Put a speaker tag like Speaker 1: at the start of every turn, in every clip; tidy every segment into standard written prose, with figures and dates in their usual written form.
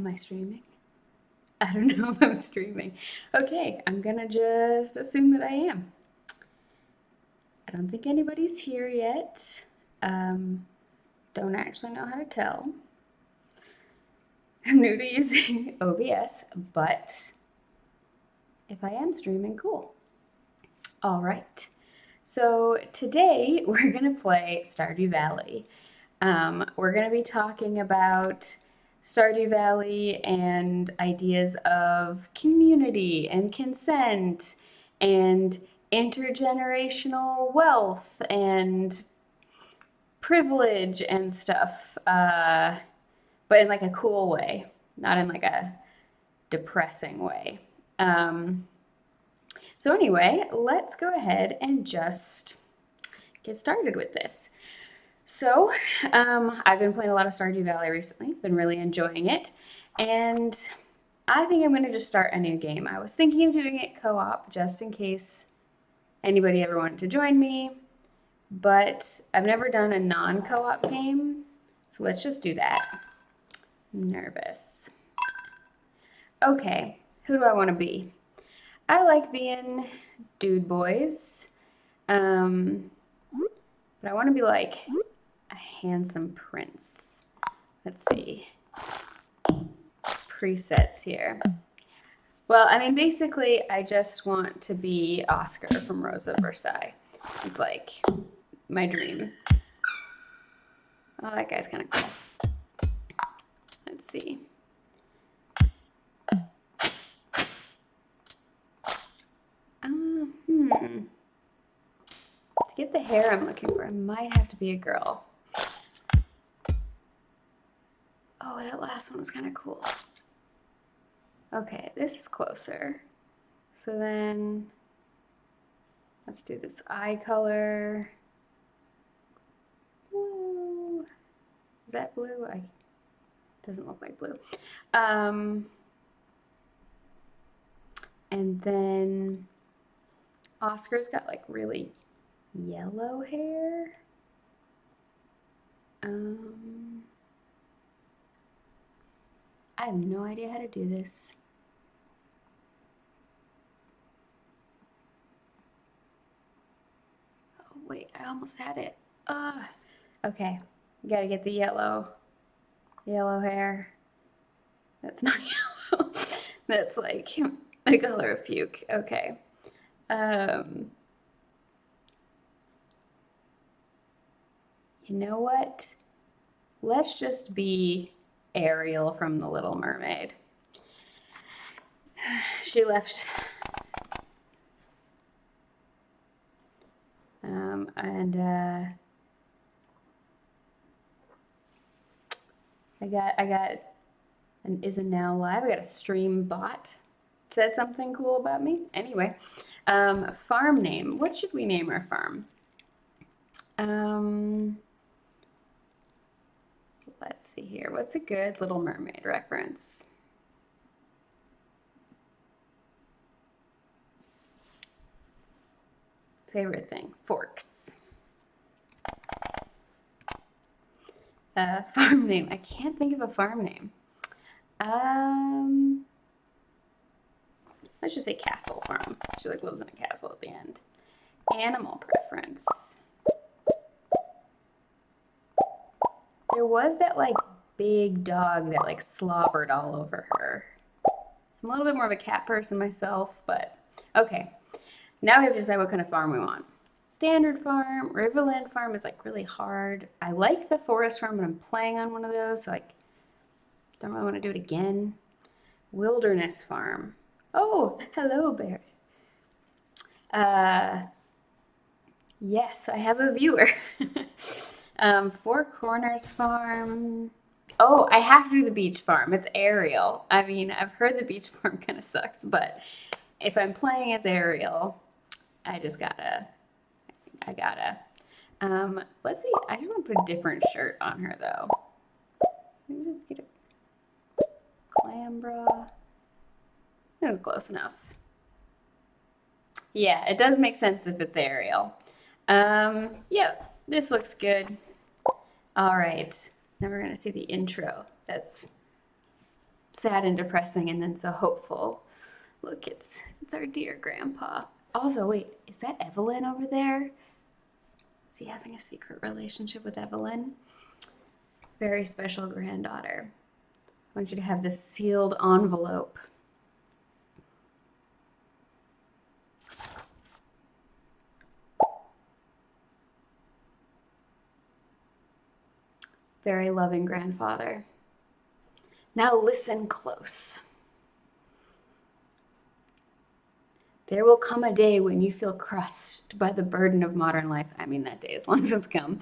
Speaker 1: Am I streaming? I don't know if I'm streaming. Okay, I'm gonna just assume that I am. I don't think anybody's here yet. Don't actually know how to tell. I'm new to using OBS, but if I am streaming, cool. All right. So today we're gonna play Stardew Valley. We're gonna be talking about Stardew Valley and ideas of community and consent and intergenerational wealth and privilege and stuff, but in like a cool way, not in like a depressing way. So anyway, let's go ahead and just get started with this. So I've been playing a lot of Stardew Valley recently, been really enjoying it, and I think I'm going to just start a new game. I was thinking of doing it co-op just in case anybody ever wanted to join me, but I've never done a non-co-op game, so let's just do that. I'm nervous. Okay, who do I want to be? I like being dude boys, but I want to be like a handsome prince. Let's see. Presets here. Well, I mean, basically, I just want to be Oscar from Rosa Versailles. It's like my dream. Oh, that guy's kind of cool. Let's see. To get the hair I'm looking for, I might have to be a girl. Oh, that last one was kind of cool. Okay, this is closer. So then, let's do this eye color. Blue. Is that blue? Doesn't look like blue. And then Oscar's got like really yellow hair. I have no idea how to do this. Oh, wait, I almost had it. Okay, you gotta get the yellow hair. That's not yellow. That's like the color of puke. Okay. You know what? Let's just be Ariel from The Little Mermaid. She left. I got an isn't now live. I got a stream bot. Said something cool about me. Anyway, farm name. What should we name our farm? Let's see here. What's a good Little Mermaid reference? Favorite thing, forks. Farm name. I can't think of a farm name. Let's just say Castle Farm. She like lives in a castle at the end. Animal preference. There was that like big dog that like slobbered all over her. I'm a little bit more of a cat person myself, but okay. Now we have to decide what kind of farm we want. Standard farm, Riverland farm is like really hard. I like the forest farm, but I'm playing on one of those, so like don't really want to do it again. Wilderness farm. Oh, hello, bear. Yes, I have a viewer. Four Corners farm. Oh, I have to do the beach farm. It's Ariel. I mean, I've heard the beach farm kind of sucks, but if I'm playing as Ariel, I gotta. Let's see. I just want to put a different shirt on her though. Let me just get a clam bra. That was close enough. Yeah, it does make sense if it's Ariel. Yeah, this looks good. All right, now we're gonna see the intro. That's sad and depressing and then so hopeful. Look, it's our dear grandpa. Also, wait, is that Evelyn over there? Is he having a secret relationship with Evelyn? Very special granddaughter. I want you to have this sealed envelope. Very loving grandfather. Now listen close. There will come a day when you feel crushed by the burden of modern life. I mean, that day has long since come.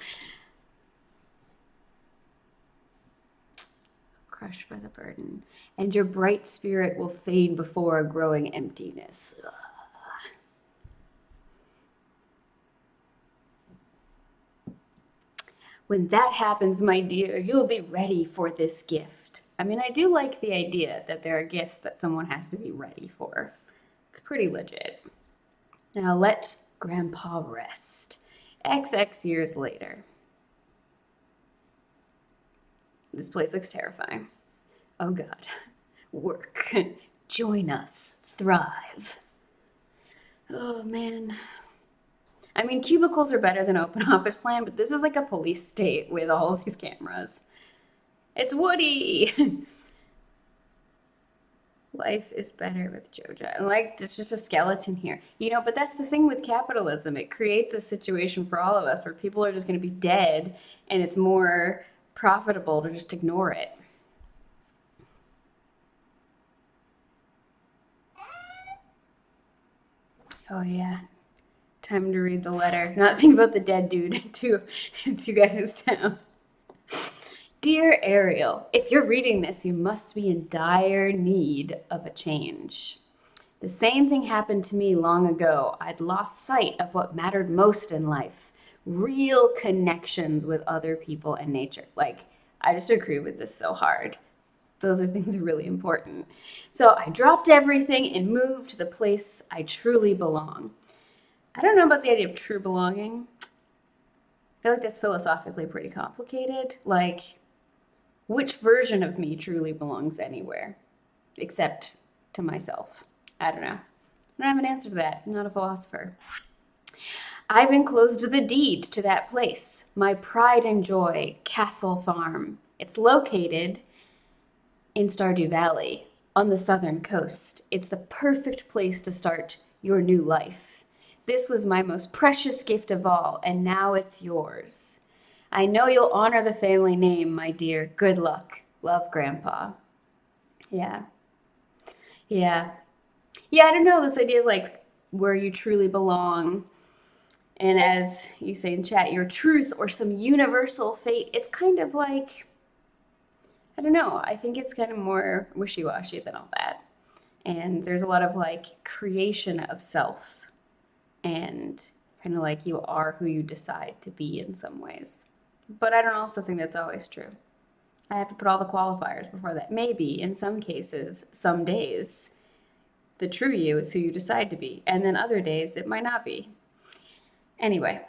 Speaker 1: Crushed by the burden. And your bright spirit will fade before a growing emptiness. Ugh. When that happens, my dear, you'll be ready for this gift. I mean, I do like the idea that there are gifts that someone has to be ready for. It's pretty legit. Now let Grandpa rest. XX years later. This place looks terrifying. Oh God. Work. Join us. Thrive. Oh man. I mean, cubicles are better than open office plan, but this is like a police state with all of these cameras. It's Woody! Life is better with Joja. And like, it's just a skeleton here. You know, but that's the thing with capitalism. It creates a situation for all of us where people are just going to be dead and it's more profitable to just ignore it. Oh yeah. Time to read the letter. Not think about the dead dude to Guys Town. Dear Ariel, if you're reading this, you must be in dire need of a change. The same thing happened to me long ago. I'd lost sight of what mattered most in life. Real connections with other people and nature. Like, I just agree with this so hard. Those are things that are really important. So I dropped everything and moved to the place I truly belong. I don't know about the idea of true belonging. I feel like that's philosophically pretty complicated. Like, which version of me truly belongs anywhere? Except to myself. I don't know. I don't have an answer to that. I'm not a philosopher. I've enclosed the deed to that place. My pride and joy, Castle Farm. It's located in Stardew Valley on the southern coast. It's the perfect place to start your new life. This was my most precious gift of all, and now it's yours. I know you'll honor the family name, my dear. Good luck. Love, Grandpa. Yeah. Yeah. Yeah, I don't know, this idea of like where you truly belong. And as you say in chat, your truth or some universal fate. It's kind of like, I don't know, I think it's kind of more wishy-washy than all that. And there's a lot of like creation of self and kind of like you are who you decide to be in some ways. But I don't also think that's always true. I have to put all the qualifiers before that. Maybe, in some cases, some days, the true you is who you decide to be. And then other days, it might not be. Anyway,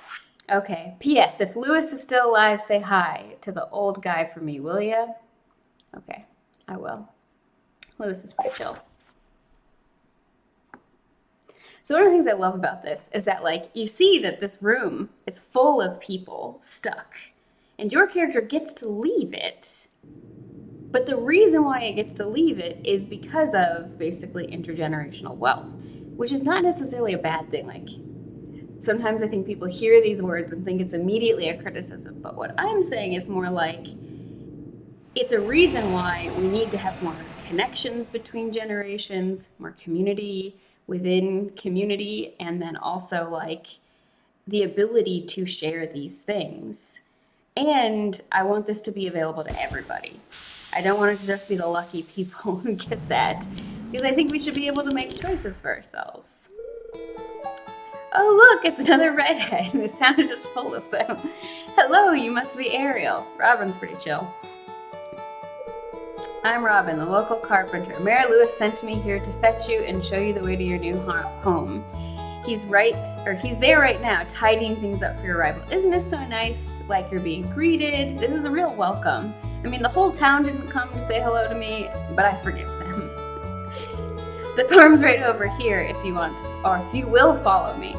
Speaker 1: okay. P.S. If Lewis is still alive, say hi to the old guy for me, will ya? Okay, I will. Lewis is pretty chill. So one of the things I love about this is that, like, you see that this room is full of people stuck. And your character gets to leave it. But the reason why it gets to leave it is because of basically intergenerational wealth, which is not necessarily a bad thing. Like, sometimes I think people hear these words and think it's immediately a criticism. But what I'm saying is more like, it's a reason why we need to have more connections between generations, more community within community, and then also like the ability to share these things. And I want this to be available to everybody. I don't want it to just be the lucky people who get that, because I think we should be able to make choices for ourselves. Oh look, it's another redhead. This town is just full of them. Hello, you must be Ariel. Robin's pretty chill. I'm Robin, the local carpenter. Mayor Lewis sent me here to fetch you and show you the way to your new home. He's there right now, tidying things up for your arrival. Isn't this so nice? Like you're being greeted. This is a real welcome. I mean, the whole town didn't come to say hello to me, but I forgive them. The farm's right over here if you want to, or if you will follow me.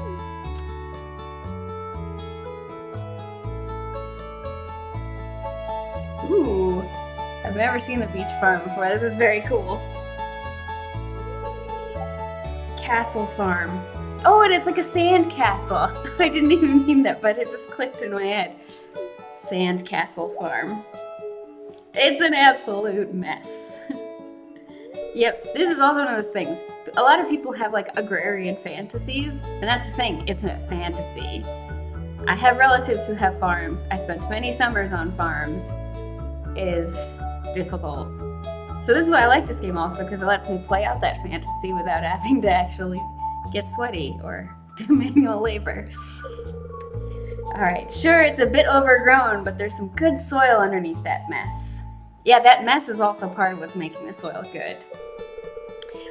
Speaker 1: Ooh, I've never seen the beach farm before. This is very cool. Castle farm. Oh, and it's like a sand castle. I didn't even mean that, but it just clicked in my head. Sand castle farm. It's an absolute mess. Yep, this is also one of those things. A lot of people have like agrarian fantasies, and that's the thing, it's a fantasy. I have relatives who have farms. I spent many summers on farms. It is difficult. So this is why I like this game also, because it lets me play out that fantasy without having to actually get sweaty or do manual labor. Alright, sure, it's a bit overgrown, but there's some good soil underneath that mess. Yeah, that mess is also part of what's making the soil good.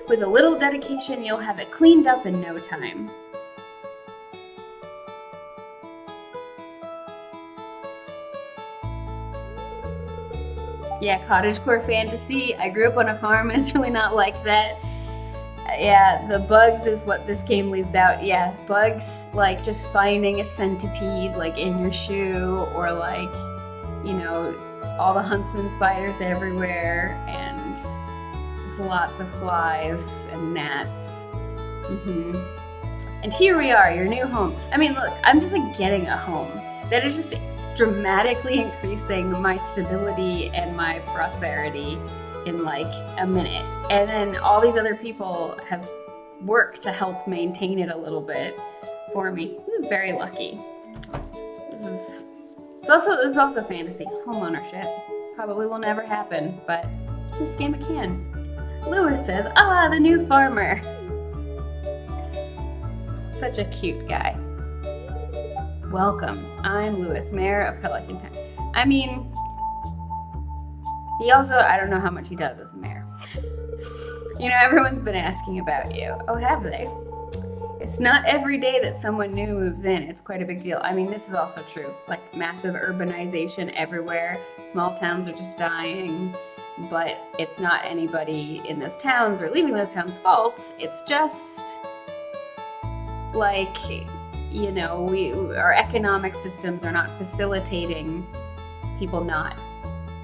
Speaker 1: With a little dedication, you'll have it cleaned up in no time. Yeah, Cottagecore Fantasy. I grew up on a farm and it's really not like that. Yeah, the bugs is what this game leaves out. Yeah, bugs, like just finding a centipede like in your shoe, or like, you know, all the huntsman spiders everywhere, and just lots of flies and gnats. And here we are, your new home. I mean, look, I'm just like getting a home. That is just dramatically increasing my stability and my prosperity in like a minute. And then all these other people have worked to help maintain it a little bit for me. This is very lucky. This is also fantasy. Homeownership probably will never happen, but in this game it can. Lewis says, "Ah, the new farmer." Such a cute guy. Welcome. I'm Lewis, mayor of Pelican Town. I mean, he also, I don't know how much he does as a mayor. You know, everyone's been asking about you. Oh, have they? It's not every day that someone new moves in. It's quite a big deal. I mean, this is also true. Like, massive urbanization everywhere. Small towns are just dying. But it's not anybody in those towns or leaving those towns' fault. It's just, like, you know, our economic systems are not facilitating people not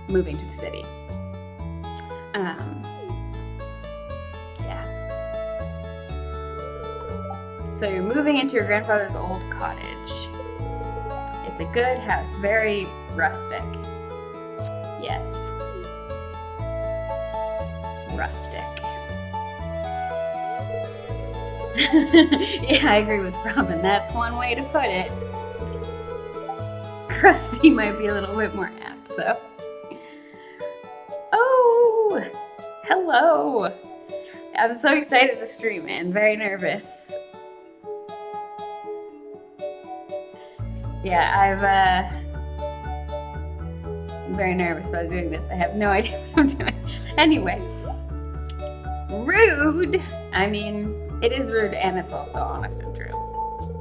Speaker 1: moving to the city. Yeah. So you're moving into your grandfather's old cottage. It's a good house, very rustic. Yes. Rustic. Yeah, I agree with Robin. That's one way to put it. Crusty might be a little bit more apt, though. Oh, hello. I'm so excited to stream and very nervous. Yeah, I'm very nervous about doing this. I have no idea what I'm doing. Anyway, rude. I mean, it is rude, and it's also honest and true.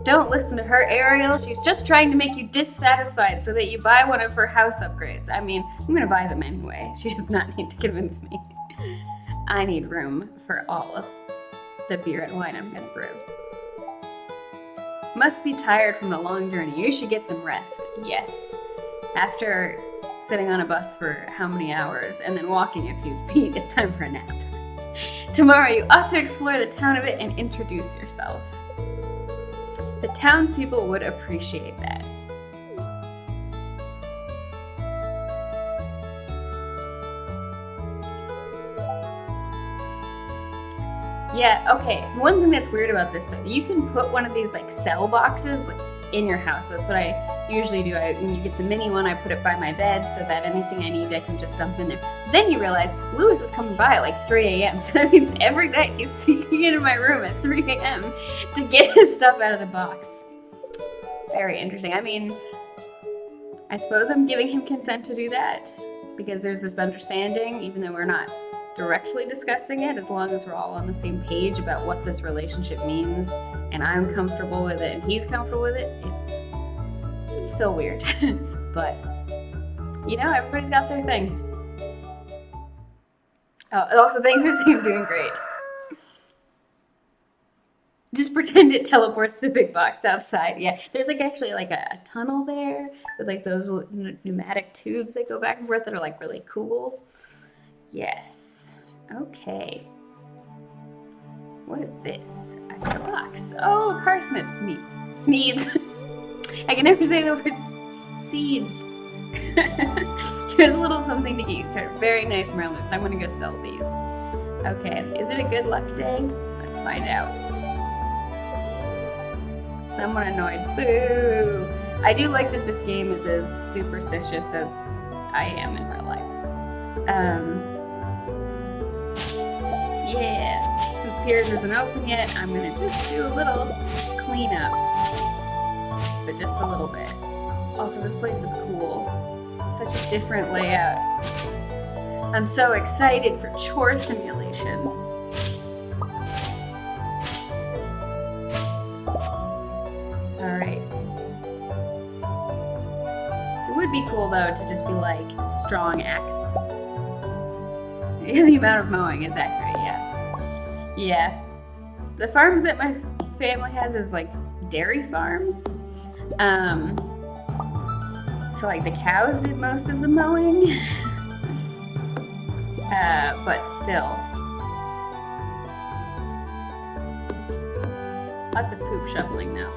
Speaker 1: Don't listen to her, Ariel. She's just trying to make you dissatisfied so that you buy one of her house upgrades. I mean, I'm gonna buy them anyway. She does not need to convince me. I need room for all of the beer and wine I'm gonna brew. Must be tired from a long journey. You should get some rest. Yes. After sitting on a bus for how many hours and then walking a few feet, it's time for a nap. Tomorrow you ought to explore the town of it and introduce yourself. The townspeople would appreciate that. Yeah, okay. One thing that's weird about this though, you can put one of these like cell boxes like in your house. That's what I usually do. When you get the mini one, I put it by my bed so that anything I need I can just dump in there. Then you realize Lewis is coming by at like 3 a.m. So that means every night he's sneaking into my room at 3 a.m. to get his stuff out of the box. Very interesting. I mean, I suppose I'm giving him consent to do that because there's this understanding, even though we're not directly discussing it, as long as we're all on the same page about what this relationship means and I'm comfortable with it and he's comfortable with it, it's still weird. But, you know, everybody's got their thing. Oh, also, thanks for saying I'm doing great. Just pretend it teleports the big box outside. Yeah, there's like actually like a tunnel there with like those pneumatic tubes that go back and forth that are like really cool. Yes. Okay. What is this? I got a box. Oh, parsnips. Sneeds. I can never say the word seeds. Here's a little something to eat. Very nice marmalades. I'm gonna go sell these. Okay, is it a good luck day? Let's find out. Someone annoyed. Boo! I do like that this game is as superstitious as I am in real life. Yeah. Since Piers isn't open yet, I'm gonna just do a little cleanup. But just a little bit. Also, this place is cool. It's such a different layout. I'm so excited for chore simulation. Alright. It would be cool though to just be like strong axe. The amount of mowing is accurate, yeah. Yeah. The farms that my family has is like dairy farms. So like the cows did most of the mowing. But still. Lots of poop shoveling now.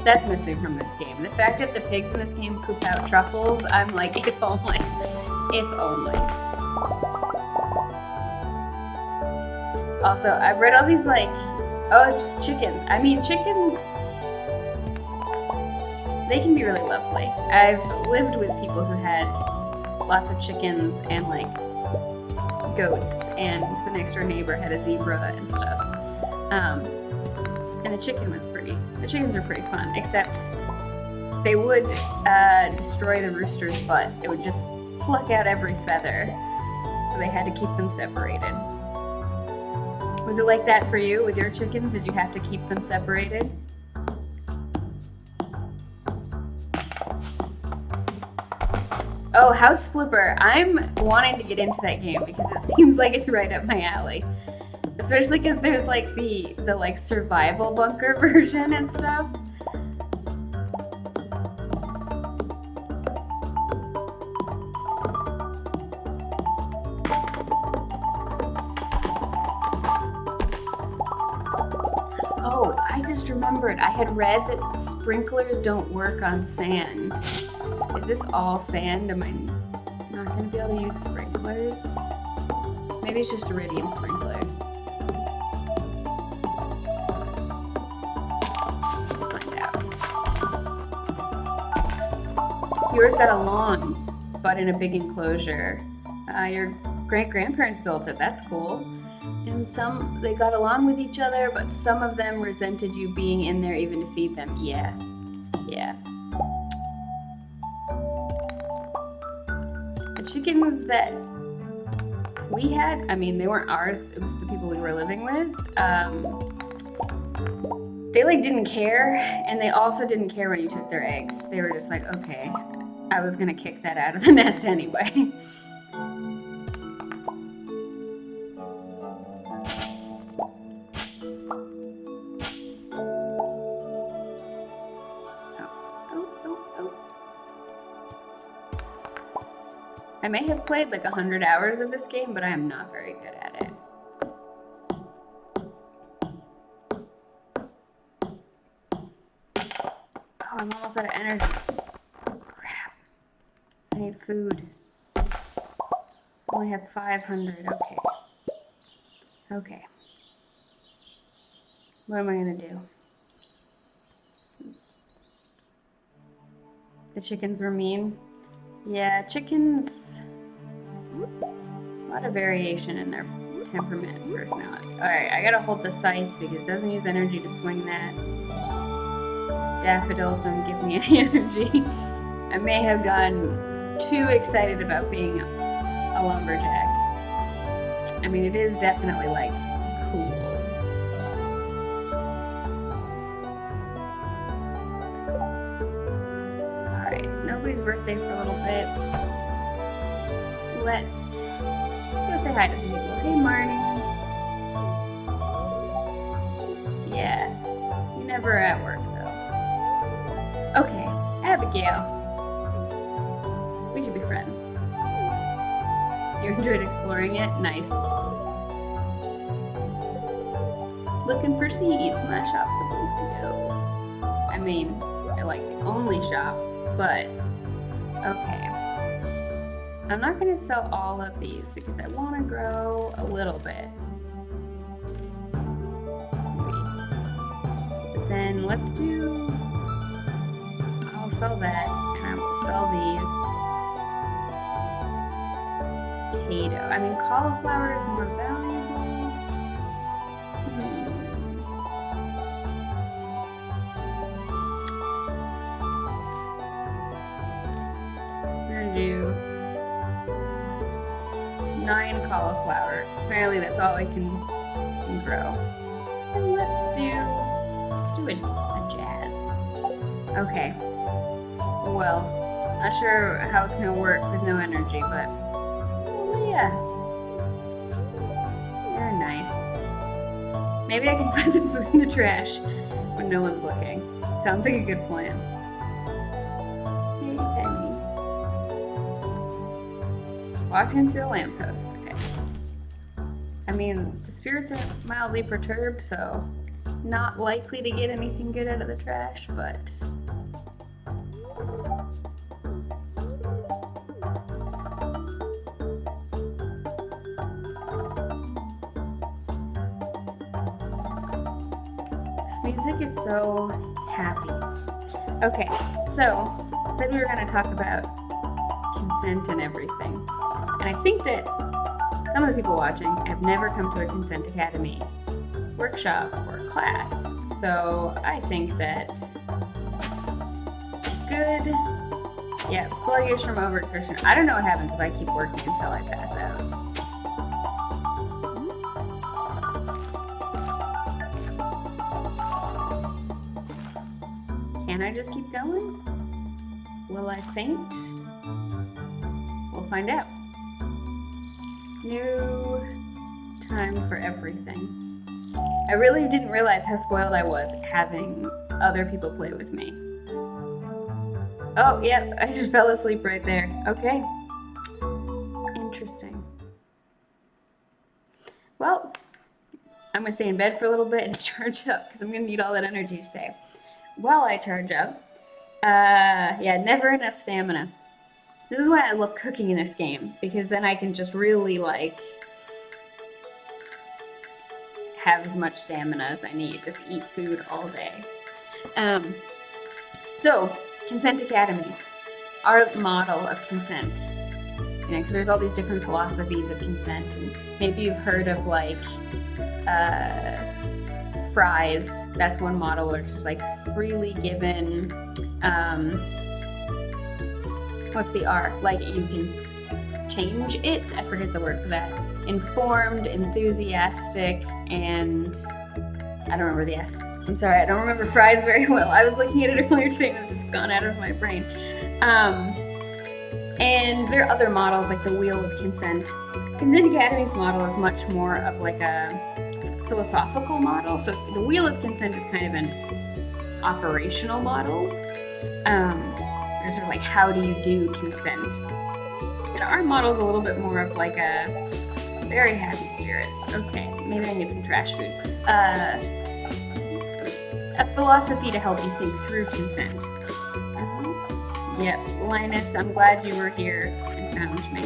Speaker 1: That's missing from this game. The fact that the pigs in this game poop out truffles, I'm like, if only. If only. Also, I've read all these like, oh, just chickens. I mean, chickens, they can be really lovely. I've lived with people who had lots of chickens and like goats, and the next door neighbor had a zebra and stuff. And the chickens are pretty fun, except they would destroy the rooster's butt. It would just pluck out every feather, so they had to keep them separated. Was it like that for you with your chickens? Did you have to keep them separated? Oh, House Flipper. I'm wanting to get into that game because it seems like it's right up my alley. Especially because there's like the like survival bunker version and stuff. Oh, I just remembered. I had read that sprinklers don't work on sand. Is this all sand? Am I not going to be able to use sprinklers? Maybe it's just iridium sprinklers. Find out. Yours got a lawn, but in a big enclosure. Your great-grandparents built it. That's cool. And some, they got along with each other, but some of them resented you being in there even to feed them. Yeah. Yeah. The chickens that we had, I mean, they weren't ours, it was the people we were living with. They like didn't care, and they also didn't care when you took their eggs. They were just like, okay, I was gonna kick that out of the nest anyway. I may have played like 100 hours of this game, but I am not very good at it. Oh, I'm almost out of energy. Crap. I need food. I only have 500. Okay. Okay. What am I gonna do? The chickens were mean. Yeah, chickens, a lot of variation in their temperament and personality. Alright, I gotta hold the scythe because it doesn't use energy to swing that. These daffodils don't give me any energy. I may have gotten too excited about being a lumberjack. I mean, it is definitely like cool. birthday for a little bit. Let's go say hi to some people. Hey, Marnie. Yeah, you're never at work though. Okay, Abigail. We should be friends. You enjoyed exploring it? Nice. Looking for seeds. My shop's supposed to go. I mean, I like the only shop, but okay. I'm not going to sell all of these because I want to grow a little bit. But then let's do... I'll sell that, and I will sell these. Potato. I mean, cauliflower is more valuable. We're gonna do 9 cauliflower. Apparently that's all I can grow. And let's do a jazz. Okay. Well, not sure how it's gonna work with no energy, but yeah. You're nice. Maybe I can find some food in the trash when no one's looking. Sounds like a good plan. Hey, Penny. Walked into the lamppost. Okay. I mean, the spirits are mildly perturbed, so not likely to get anything good out of the trash, but... music is so happy. Okay, so said we were going to talk about consent and everything. And I think that some of the people watching have never come to a Consent Academy workshop or class. So I think that good, yeah, sluggish from overexertion. I don't know what happens if I keep working until I pass out. Can I just keep going? Will I faint? We'll find out. New time for everything. I really didn't realize how spoiled I was having other people play with me. Oh, yep, I just fell asleep right there. Okay. Interesting. Well, I'm gonna stay in bed for a little bit and charge up because I'm gonna need all that energy today. While I charge up, yeah, never enough stamina. This is why I love cooking in this game, because then I can just really, like, have as much stamina as I need, just eat food all day. So, Consent Academy, our model of consent. You know, because there's all these different philosophies of consent, and maybe you've heard of, like, fries. That's one model where it's just like freely given, what's the R? Like you can change it. I forget the word for that. Informed, enthusiastic, and I don't remember the S. I'm sorry, I don't remember fries very well. I was looking at it earlier today and it's just gone out of my brain. And there are other models like the Wheel of Consent. Consent Academy's model is much more of like a philosophical model. So the Wheel of Consent is kind of an operational model. There's sort of like, how do you do consent? And our model is a little bit more of like a very happy spirits. Okay, maybe I can get some trash food. A philosophy to help you think through consent. Yep, Linus, I'm glad you were here and found me.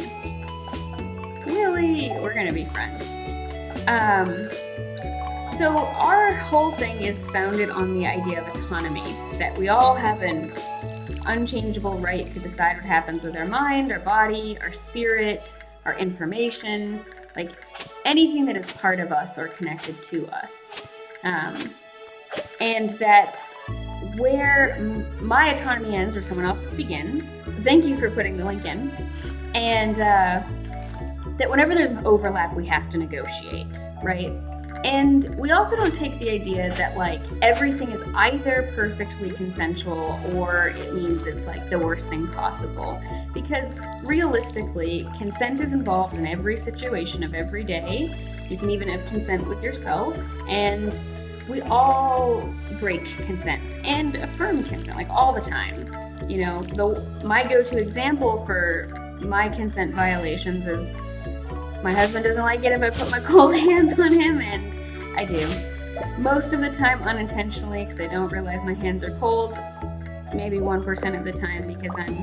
Speaker 1: Willy, we're gonna be friends. So our whole thing is founded on the idea of autonomy, that we all have an unchangeable right to decide what happens with our mind, our body, our spirit, our information, like anything that is part of us or connected to us. And that where my autonomy ends or someone else's begins, thank you for putting the link in, and that whenever there's an overlap, we have to negotiate, right? And we also don't take the idea that like everything is either perfectly consensual or it means it's like the worst thing possible. Because realistically, consent is involved in every situation of every day. You can even have consent with yourself, and we all break consent and affirm consent like all the time. You know, my go-to example for my consent violations is my husband doesn't like it if I put my cold hands on him, and I do. Most of the time unintentionally because I don't realize my hands are cold. Maybe 1% of the time because I'm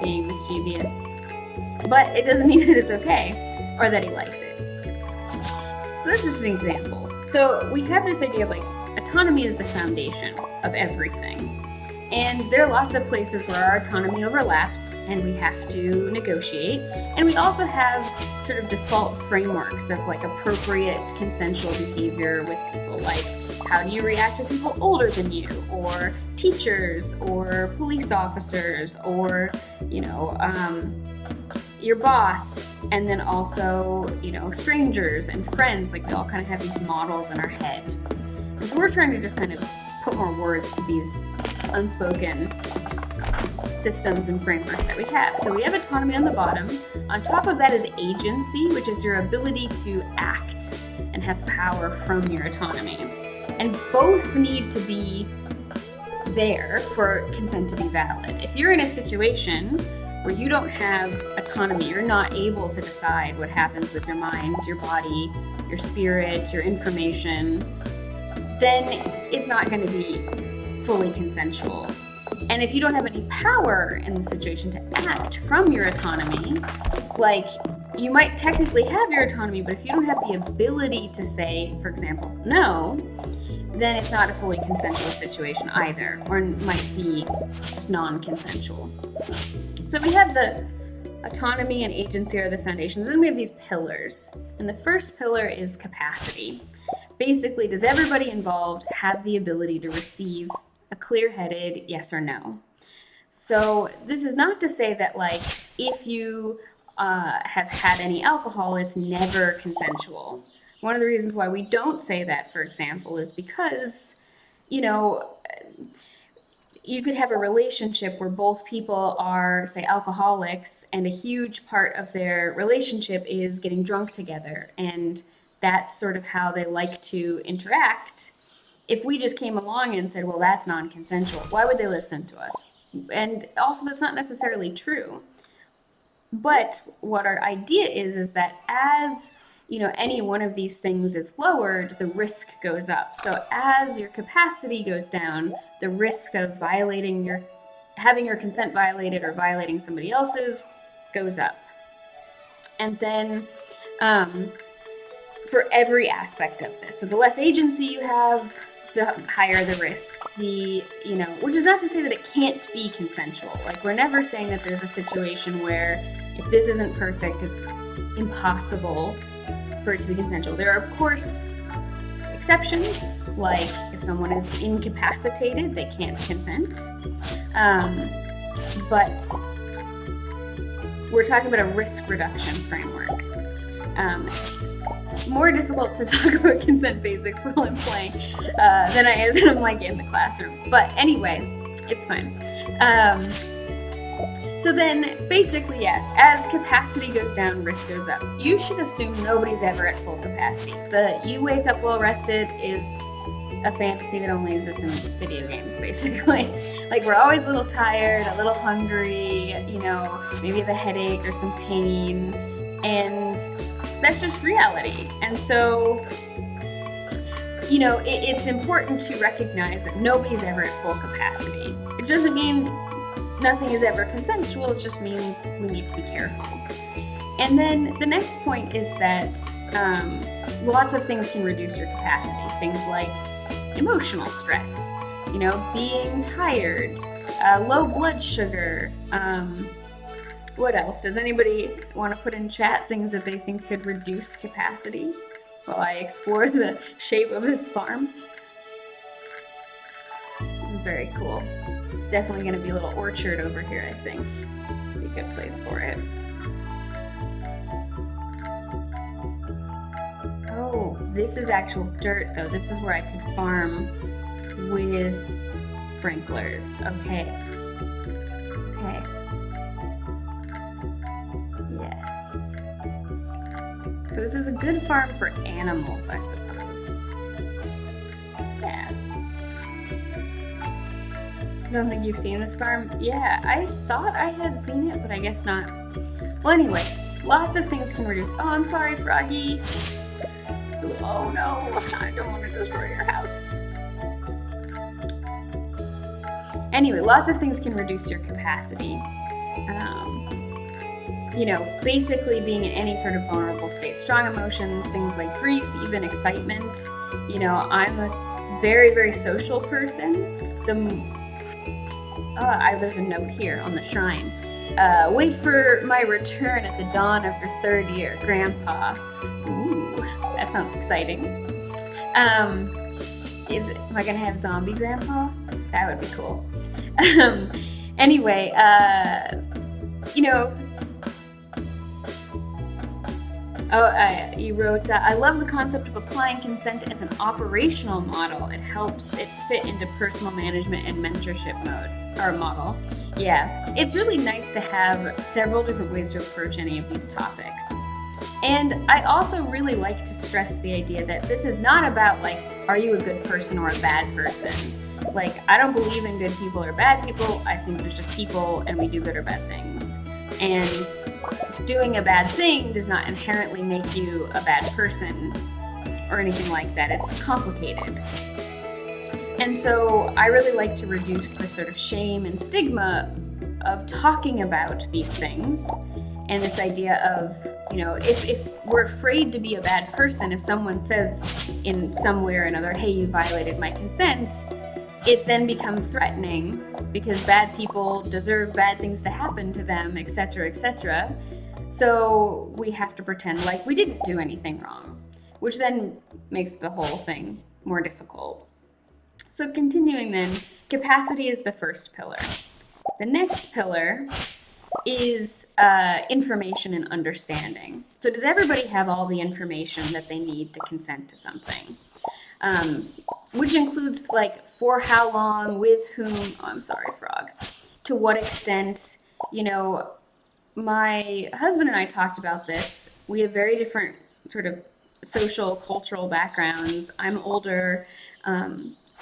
Speaker 1: being mischievous. But it doesn't mean that it's okay or that he likes it. So that's just an example. So we have this idea of like autonomy is the foundation of everything. And there are lots of places where our autonomy overlaps and we have to negotiate. And we also have sort of default frameworks of like appropriate consensual behavior with people, like how do you react to people older than you, or teachers, or police officers, or, you know, your boss, and then also, you know, strangers and friends. Like we all kind of have these models in our head. And so we're trying to just kind of put more words to these unspoken systems and frameworks that we have. So we have autonomy on the bottom. On top of that is agency, which is your ability to act and have power from your autonomy. And both need to be there for consent to be valid. If you're in a situation where you don't have autonomy, you're not able to decide what happens with your mind, your body, your spirit, your information, then it's not going to be fully consensual. And if you don't have any power in the situation to act from your autonomy, like you might technically have your autonomy, but if you don't have the ability to say, for example, no, then it's not a fully consensual situation either, or it might be just non-consensual. So we have the autonomy and agency are the foundations, and we have these pillars. And the first pillar is capacity. Basically, does everybody involved have the ability to receive a clear-headed yes or no? So this is not to say that, like, if you have had any alcohol, it's never consensual. One of the reasons why we don't say that, for example, is because, you know, you could have a relationship where both people are, say, alcoholics, and a huge part of their relationship is getting drunk together, and that's sort of how they like to interact. If we just came along and said, well, that's non-consensual, why would they listen to us? And also, that's not necessarily true. But what our idea is that as, you know, any one of these things is lowered, the risk goes up. So as your capacity goes down, the risk of having your consent violated or violating somebody else's goes up. And then for every aspect of this, so the less agency you have, the higher the risk. Which is not to say that it can't be consensual. Like, we're never saying that there's a situation where if this isn't perfect, it's impossible for it to be consensual. There are, of course, exceptions, like if someone is incapacitated, they can't consent. But we're talking about a risk reduction framework. More difficult to talk about consent basics while I'm playing than I is when I'm like in the classroom. But anyway, it's fine. So then basically, yeah, as capacity goes down, risk goes up. You should assume nobody's ever at full capacity. The you wake up well rested is a fantasy that only exists in video games, basically. Like, we're always a little tired, a little hungry, you know, maybe have a headache or some pain, and that's just reality. And so, you know, it's important to recognize that nobody's ever at full capacity. It doesn't mean nothing is ever consensual, it just means we need to be careful. And then the next point is that lots of things can reduce your capacity. Things like emotional stress, you know, being tired, low blood sugar. What else? Does anybody want to put in chat things that they think could reduce capacity while I explore the shape of this farm? This is very cool. It's definitely going to be a little orchard over here, I think. Be a good place for it. Oh, This is actual dirt, though. This is where I could farm with sprinklers. Okay. Okay. Yes. So this is a good farm for animals, I suppose. Yeah. I don't think you've seen this farm? Yeah, I thought I had seen it, but I guess not. Well, anyway, lots of things can reduce. Oh, I'm sorry, Froggy. Oh no, I don't want to destroy your house. Anyway, lots of things can reduce your capacity. You know, basically being in any sort of vulnerable state. Strong emotions, things like grief, even excitement. You know, I'm a very, very social person. There's a note here on the shrine. Wait for my return at the dawn of your 3rd year, Grandpa. Ooh, that sounds exciting. Am I gonna have zombie Grandpa? That would be cool. Anyway, you know. You wrote, I love the concept of applying consent as an operational model. It helps it fit into personal management and mentorship model. Yeah, it's really nice to have several different ways to approach any of these topics. And I also really like to stress the idea that this is not about, like, are you a good person or a bad person? Like, I don't believe in good people or bad people. I think there's just people and we do good or bad things. And doing a bad thing does not inherently make you a bad person or anything like that. It's complicated. And so I really like to reduce the sort of shame and stigma of talking about these things, and this idea of, you know, if we're afraid to be a bad person, if someone says in some way or another, hey, you violated my consent, it then becomes threatening because bad people deserve bad things to happen to them, etc., etc. So we have to pretend like we didn't do anything wrong, which then makes the whole thing more difficult. So continuing then, capacity is the first pillar. The next pillar is information and understanding. So does everybody have all the information that they need to consent to something? Which includes, like, for how long, with whom, oh, I'm sorry, frog, to what extent. You know, my husband and I talked about this. We have very different sort of social, cultural backgrounds. I'm older.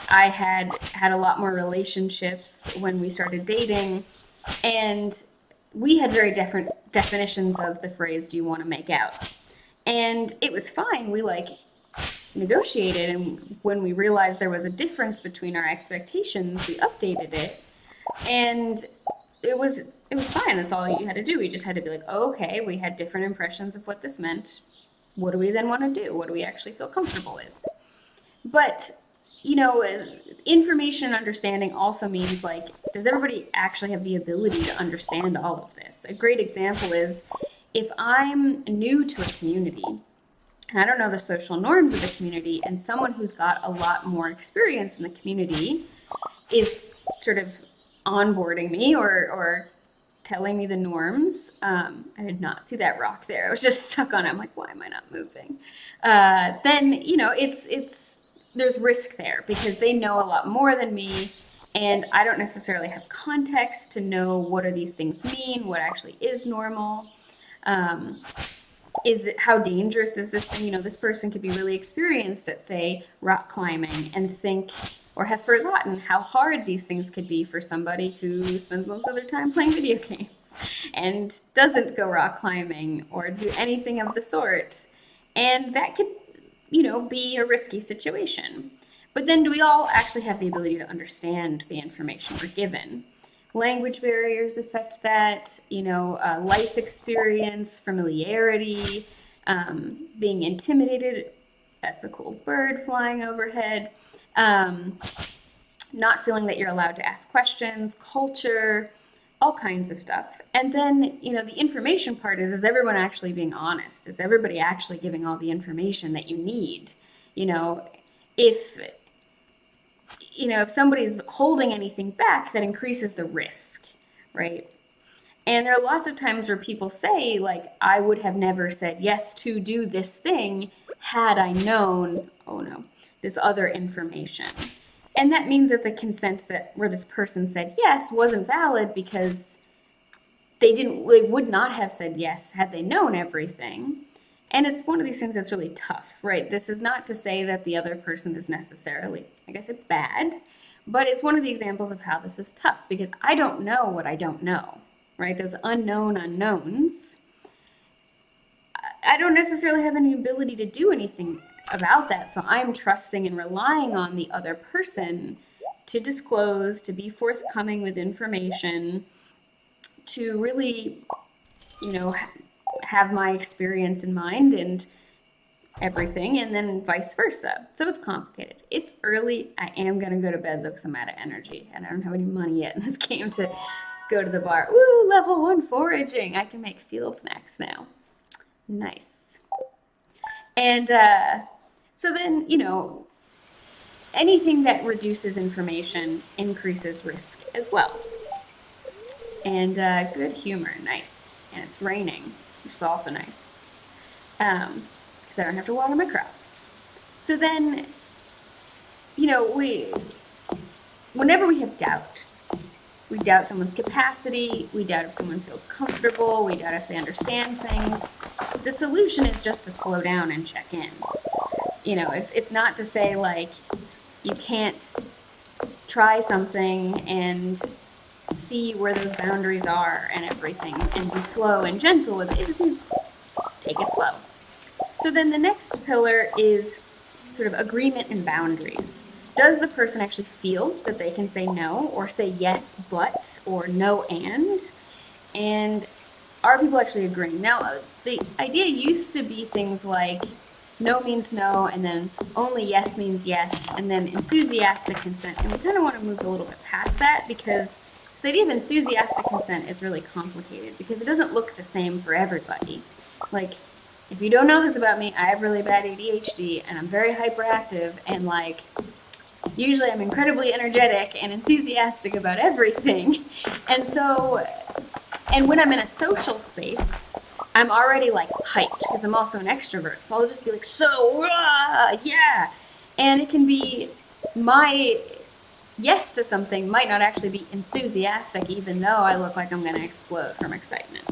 Speaker 1: I had a lot more relationships when we started dating, and we had very different definitions of the phrase, do you want to make out? And it was fine. We, like, negotiated, and when we realized there was a difference between our expectations, we updated it, and it was fine. That's all you had to do. We just had to be like, oh, okay, we had different impressions of what this meant. What do we then want to do? What do we actually feel comfortable with? But, you know, information and understanding also means, like, does everybody actually have the ability to understand all of this? A great example is if I'm new to a community and I don't know the social norms of the community, and someone who's got a lot more experience in the community is sort of onboarding me or telling me the norms. I did not see that rock there. I was just stuck on it. I'm like, why am I not moving? Then, you know, there's risk there because they know a lot more than me, and I don't necessarily have context to know what do these things mean, what actually is normal. How dangerous is this thing? You know, this person could be really experienced at, say, rock climbing and think or have forgotten how hard these things could be for somebody who spends most of their time playing video games and doesn't go rock climbing or do anything of the sort. And that could, you know, be a risky situation. But then do we all actually have the ability to understand the information we're given? Language barriers affect that, you know, life experience, familiarity, being intimidated. That's a cool bird flying overhead. Not feeling that you're allowed to ask questions, culture, all kinds of stuff. And then, you know, the information part is everyone actually being honest? Is everybody actually giving all the information that you need? You know, if somebody's holding anything back, that increases the risk, right? And there are lots of times where people say, like, I would have never said yes to do this thing had I known, oh no, this other information. And that means that the consent that where this person said yes wasn't valid because they would not have said yes had they known everything. And it's one of these things that's really tough, right? This is not to say that the other person is necessarily, like I said, bad, but it's one of the examples of how this is tough because I don't know what I don't know, right? Those unknown unknowns. I don't necessarily have any ability to do anything about that, so I'm trusting and relying on the other person to disclose, to be forthcoming with information, to really, have my experience in mind and everything, and then vice versa. So it's complicated. It's early. I am going to go to bed though because I'm out of energy and I don't have any money yet in this game to go to the bar. Woo, level 1 foraging. I can make field snacks now. Nice. And so then, anything that reduces information increases risk as well. And good humor, nice. And it's raining, which is also nice. Because I don't have to water my crops. So then, whenever we have doubt, we doubt someone's capacity, we doubt if someone feels comfortable, we doubt if they understand things. The solution is just to slow down and check in. It's not to say, like, you can't try something and see where those boundaries are and everything and be slow and gentle with it. It just means take it slow. So then the next pillar is sort of agreement and boundaries. Does the person actually feel that they can say no or say yes but or no and? And are people actually agreeing? Now, the idea used to be things like no means no, and then only yes means yes, and then enthusiastic consent. And we kind of want to move a little bit past that because this idea of enthusiastic consent is really complicated because it doesn't look the same for everybody. Like, if you don't know this about me, I have really bad ADHD, and I'm very hyperactive, and usually I'm incredibly energetic and enthusiastic about everything. And when I'm in a social space, I'm already hyped because I'm also an extrovert. So I'll just be like, yeah. And it can be my yes to something might not actually be enthusiastic, even though I look like I'm going to explode from excitement.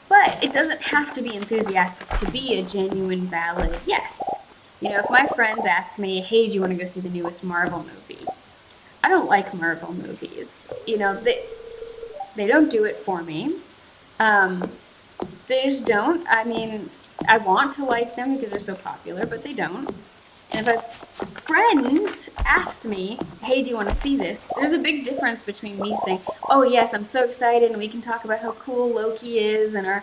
Speaker 1: But it doesn't have to be enthusiastic to be a genuine, valid yes. If my friends ask me, hey, do you want to go see the newest Marvel movie? I don't like Marvel movies. They don't do it for me. They just don't. I mean, I want to like them because they're so popular, but they don't. And if a friend asked me, hey, do you want to see this? There's a big difference between me saying, oh, yes, I'm so excited, and we can talk about how cool Loki is, and I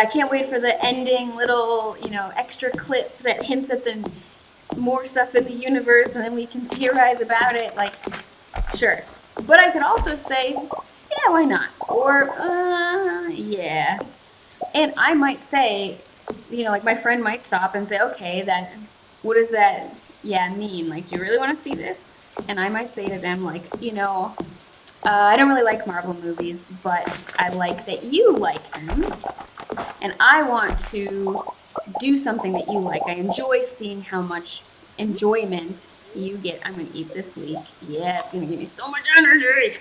Speaker 1: can't wait for the ending little, extra clip that hints at the more stuff in the universe, and then we can theorize about it. Sure. But I could also say, yeah, why not? Or, yeah. And I might say, my friend might stop and say, okay, what does that, mean? Do you really want to see this? And I might say to them, I don't really like Marvel movies, but I like that you like them. And I want to do something that you like. I enjoy seeing how much enjoyment you get. I'm going to eat this leek. Yeah, it's going to give me so much energy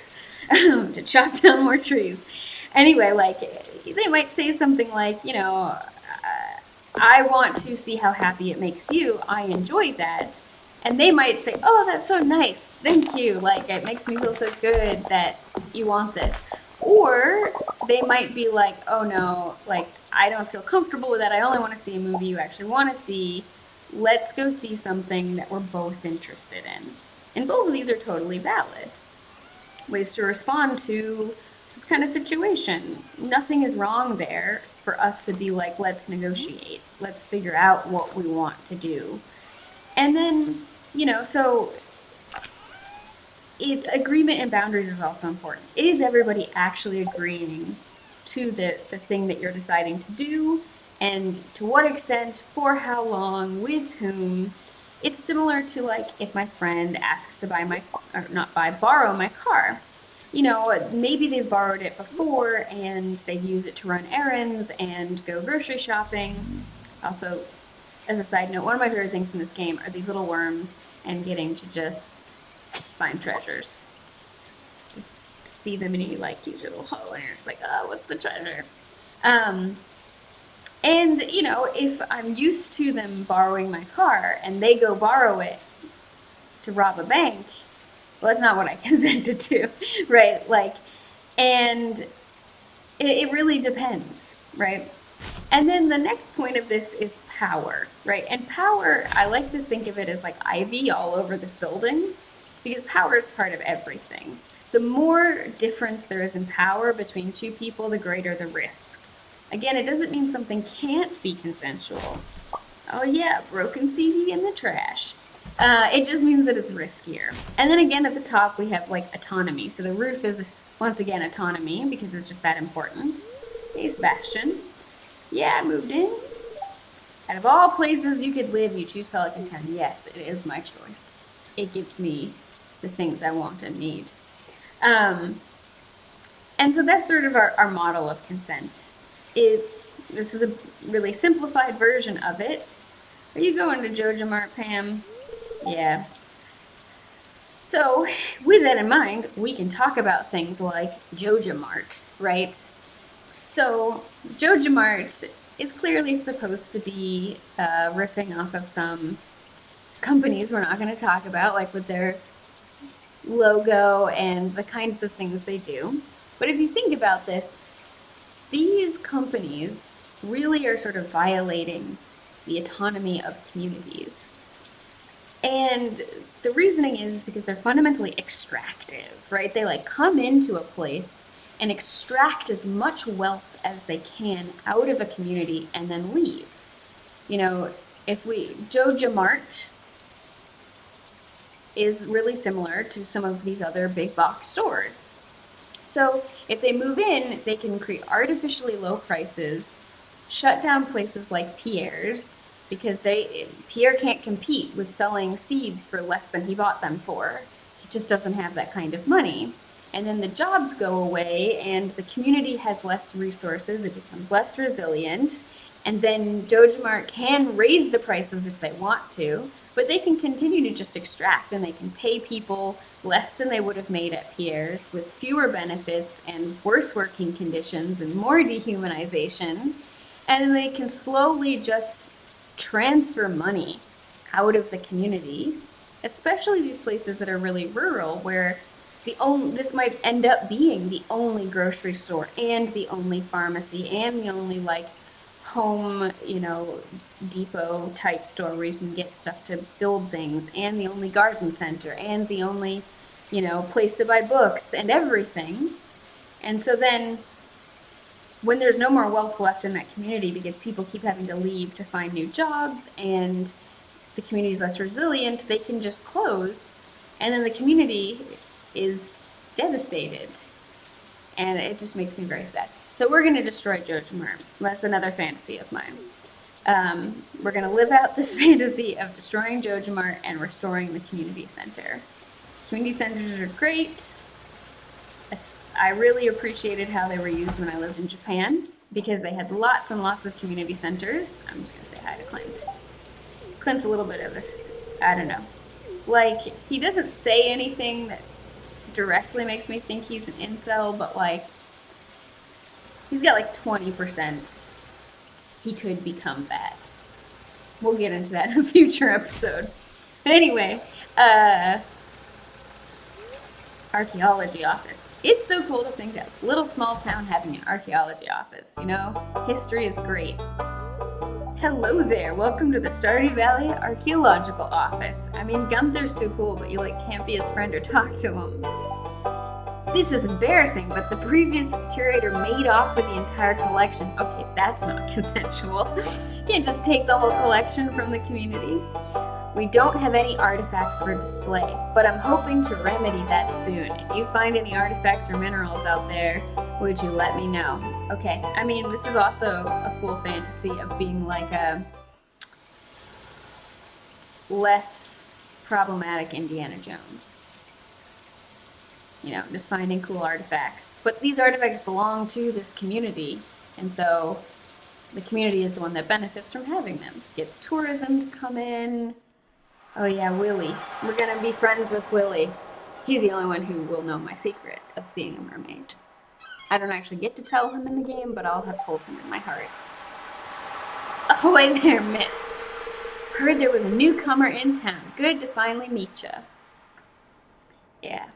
Speaker 1: to chop down more trees. Anyway, they might say something I want to see how happy it makes you. I enjoy that. And they might say, oh, that's so nice. Thank you. It makes me feel so good that you want this. Or they might be like, oh no, I don't feel comfortable with that. I only want to see a movie you actually want to see. Let's go see something that we're both interested in. And both of these are totally valid ways to respond to this kind of situation. Nothing is wrong there for us to be let's negotiate. Let's figure out what we want to do. And then, so it's agreement and boundaries is also important. Is everybody actually agreeing to the thing that you're deciding to do? And to what extent, for how long, with whom? It's similar to if my friend asks to borrow my car. Maybe they've borrowed it before and they use it to run errands and go grocery shopping. Also, as a side note, one of my favorite things in this game are these little worms and getting to just find treasures. Just see them in like huge little hole, and you're just like, oh, what's the treasure? Um, and you know, if I'm used to them borrowing my car and they go borrow it to rob a bank, well, that's not what I consented to, right? Like, and it really depends, right? And then the next point of this is power, right? And power, I like to think of it as like ivy all over this building, because power is part of everything. The more difference there is in power between two people, the greater the risk. Again, it doesn't mean something can't be consensual. Oh yeah, broken CD in the trash. It just means that it's riskier. And then again at the top we have like autonomy. So the roof is once again autonomy because it's just that important. Hey Sebastian. Yeah, I moved in. Out of all places you could live, you choose Pelican Town. Yes, it is my choice. It gives me the things I want and need. And so that's sort of our model of consent. This is a really simplified version of it. Are you going to JojaMart, Pam? Yeah. So, with that in mind, we can talk about things like JojaMart, right? So, JojaMart is clearly supposed to be riffing off of some companies we're not going to talk about, like with their logo and the kinds of things they do. But if you think about this, these companies really are sort of violating the autonomy of communities. And the reasoning is because they're fundamentally extractive, right? They like come into a place and extract as much wealth as they can out of a community and then leave. You know, JojaMart is really similar to some of these other big box stores. So if they move in, they can create artificially low prices, shut down places like Pierre's, because Pierre can't compete with selling seeds for less than he bought them for. He just doesn't have that kind of money. And then the jobs go away and the community has less resources, it becomes less resilient, and then JojaMart can raise the prices if they want to, but they can continue to just extract and they can pay people less than they would have made at Pierre's with fewer benefits and worse working conditions and more dehumanization. And they can slowly just transfer money out of the community, especially these places that are really rural where this might end up being the only grocery store and the only pharmacy and the only like home, depot type store where you can get stuff to build things and the only garden center and the only, place to buy books and everything. And so then when there's no more wealth left in that community because people keep having to leave to find new jobs and the community is less resilient, they can just close and then the community is devastated. And it just makes me very sad. So we're going to destroy JojaMart. That's another fantasy of mine. We're going to live out this fantasy of destroying JojaMart and restoring the community center. Community centers are great. I really appreciated how they were used when I lived in Japan because they had lots and lots of community centers. I'm just going to say hi to Clint. Clint's a little bit of I don't know. Like, he doesn't say anything that directly makes me think he's an incel, but like, he's got like 20% he could become that. We'll get into that in a future episode. But anyway, archaeology office. It's so cool to think of little small town having an archaeology office, History is great. Hello there, welcome to the Stardew Valley Archaeological Office. I mean, Gunther's too cool, but you can't be his friend or talk to him. This is embarrassing, but the previous curator made off with the entire collection. Okay, that's not consensual. You can't just take the whole collection from the community. We don't have any artifacts for display, but I'm hoping to remedy that soon. If you find any artifacts or minerals out there, would you let me know? Okay, I mean, this is also a cool fantasy of being like a less problematic Indiana Jones. Just finding cool artifacts. But these artifacts belong to this community, and so the community is the one that benefits from having them. Gets tourism to come in. Oh yeah, Willy. We're gonna be friends with Willy. He's the only one who will know my secret of being a mermaid. I don't actually get to tell him in the game, but I'll have told him in my heart. Ahoy there, miss. Heard there was a newcomer in town. Good to finally meet ya. Yeah.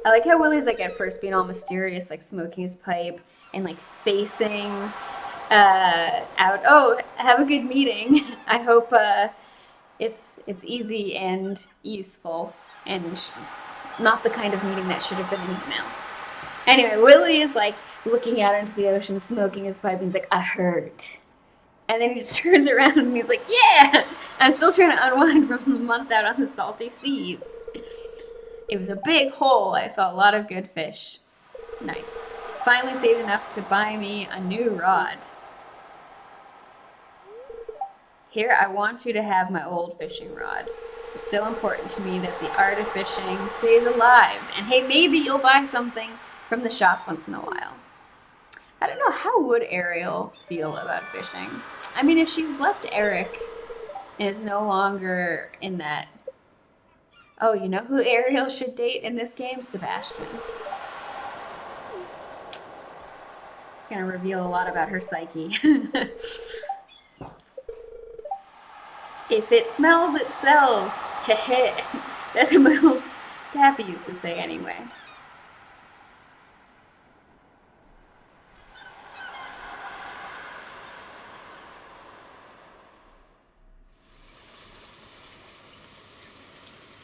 Speaker 1: I like how Willy's like at first being all mysterious, like smoking his pipe and like facing out. Oh, have a good meeting. I hope it's easy and useful and not the kind of meeting that should have been an email. Anyway, Willy is like looking out into the ocean, smoking his pipe, and he's like, I heard. And then he just turns around and he's like, yeah, I'm still trying to unwind from the month out on the salty seas. It was a big hole. I saw a lot of good fish. Nice. Finally saved enough to buy me a new rod. Here, I want you to have my old fishing rod. It's still important to me that the art of fishing stays alive. And hey, maybe you'll buy something from the shop once in a while. I don't know, how would Ariel feel about fishing? I mean, if she's left Eric and is no longer in that... Oh, you know who Ariel should date in this game? Sebastian. It's going to reveal a lot about her psyche. If it smells, it sells. Heh. That's what my old Pappy used to say anyway.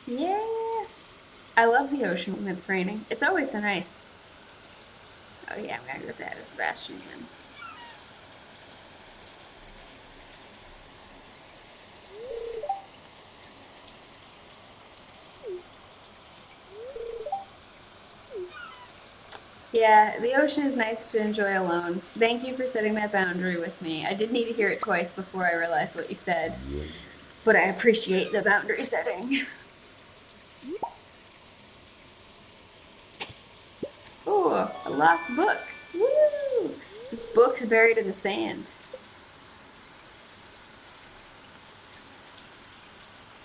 Speaker 1: Yeah. I love the ocean when it's raining. It's always so nice. Oh yeah, I'm gonna go say hi to Sebastian again. Yeah, the ocean is nice to enjoy alone. Thank you for setting that boundary with me. I did need to hear it twice before I realized what you said, but I appreciate the boundary setting. Oh, a lost book. Woo! This book's buried in the sand.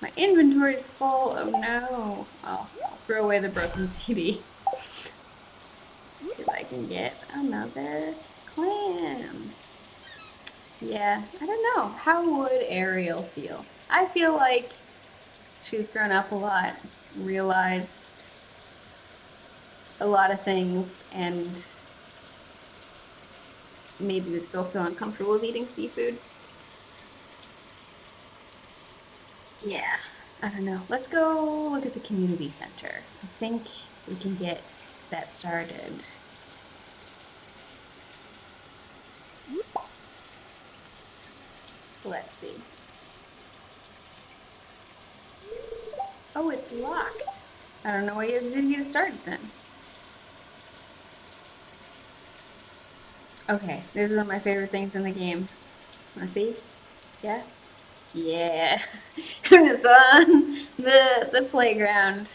Speaker 1: My inventory's full. Oh no. I'll throw away the broken CD. Because I can get another clam. Yeah, I don't know. How would Ariel feel? I feel like she's grown up a lot, realized a lot of things, and maybe would still feel uncomfortable with eating seafood. Yeah, I don't know. Let's go look at the community center. I think we can get that started. Let's see. Oh, it's locked. I don't know what you have to do to get it started then. Okay, this is one of my favorite things in the game. Wanna see? Yeah? Yeah. I'm just on the playground.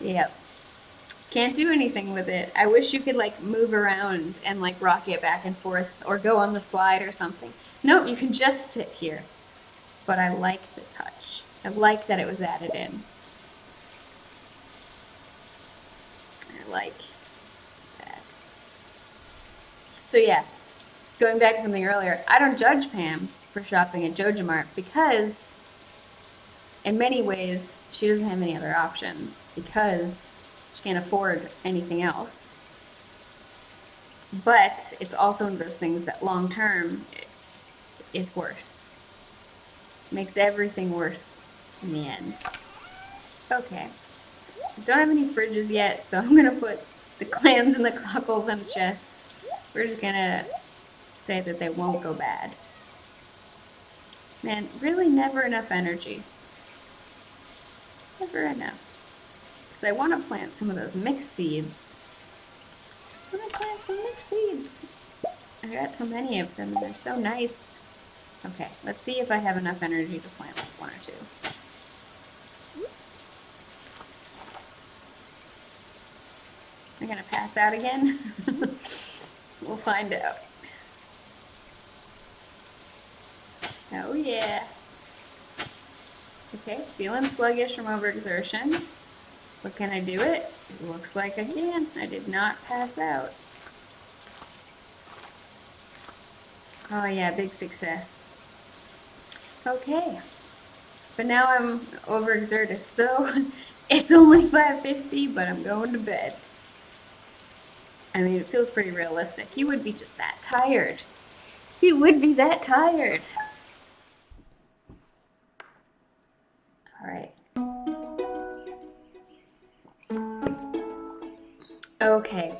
Speaker 1: Yep. Can't do anything with it. I wish you could like move around and like rock it back and forth or go on the slide or something. Nope, you can just sit here. But I like the touch. I like that it was added in. I like that. So yeah, going back to something earlier, I don't judge Pam for shopping at JojaMart because in many ways she doesn't have any other options because she can't afford anything else. But it's also one of those things that long term is worse. Makes everything worse in the end. Okay. I don't have any fridges yet, so I'm gonna put the clams and the cockles in a chest. We're just gonna say that they won't go bad. Man, really never enough energy. Never enough. Because I want to plant some of those mixed seeds. I want to plant some mixed seeds. I got so many of them and they're so nice. Okay, let's see if I have enough energy to plant like one or two. Am I gonna pass out again? We'll find out. Oh yeah. Okay, feeling sluggish from overexertion. But can I do it? It looks like I can. I did not pass out. Oh yeah, big success. Okay. But now I'm overexerted, so it's only 5:50, but I'm going to bed. I mean, it feels pretty realistic. He would be just that tired. He would be that tired. All right. Okay.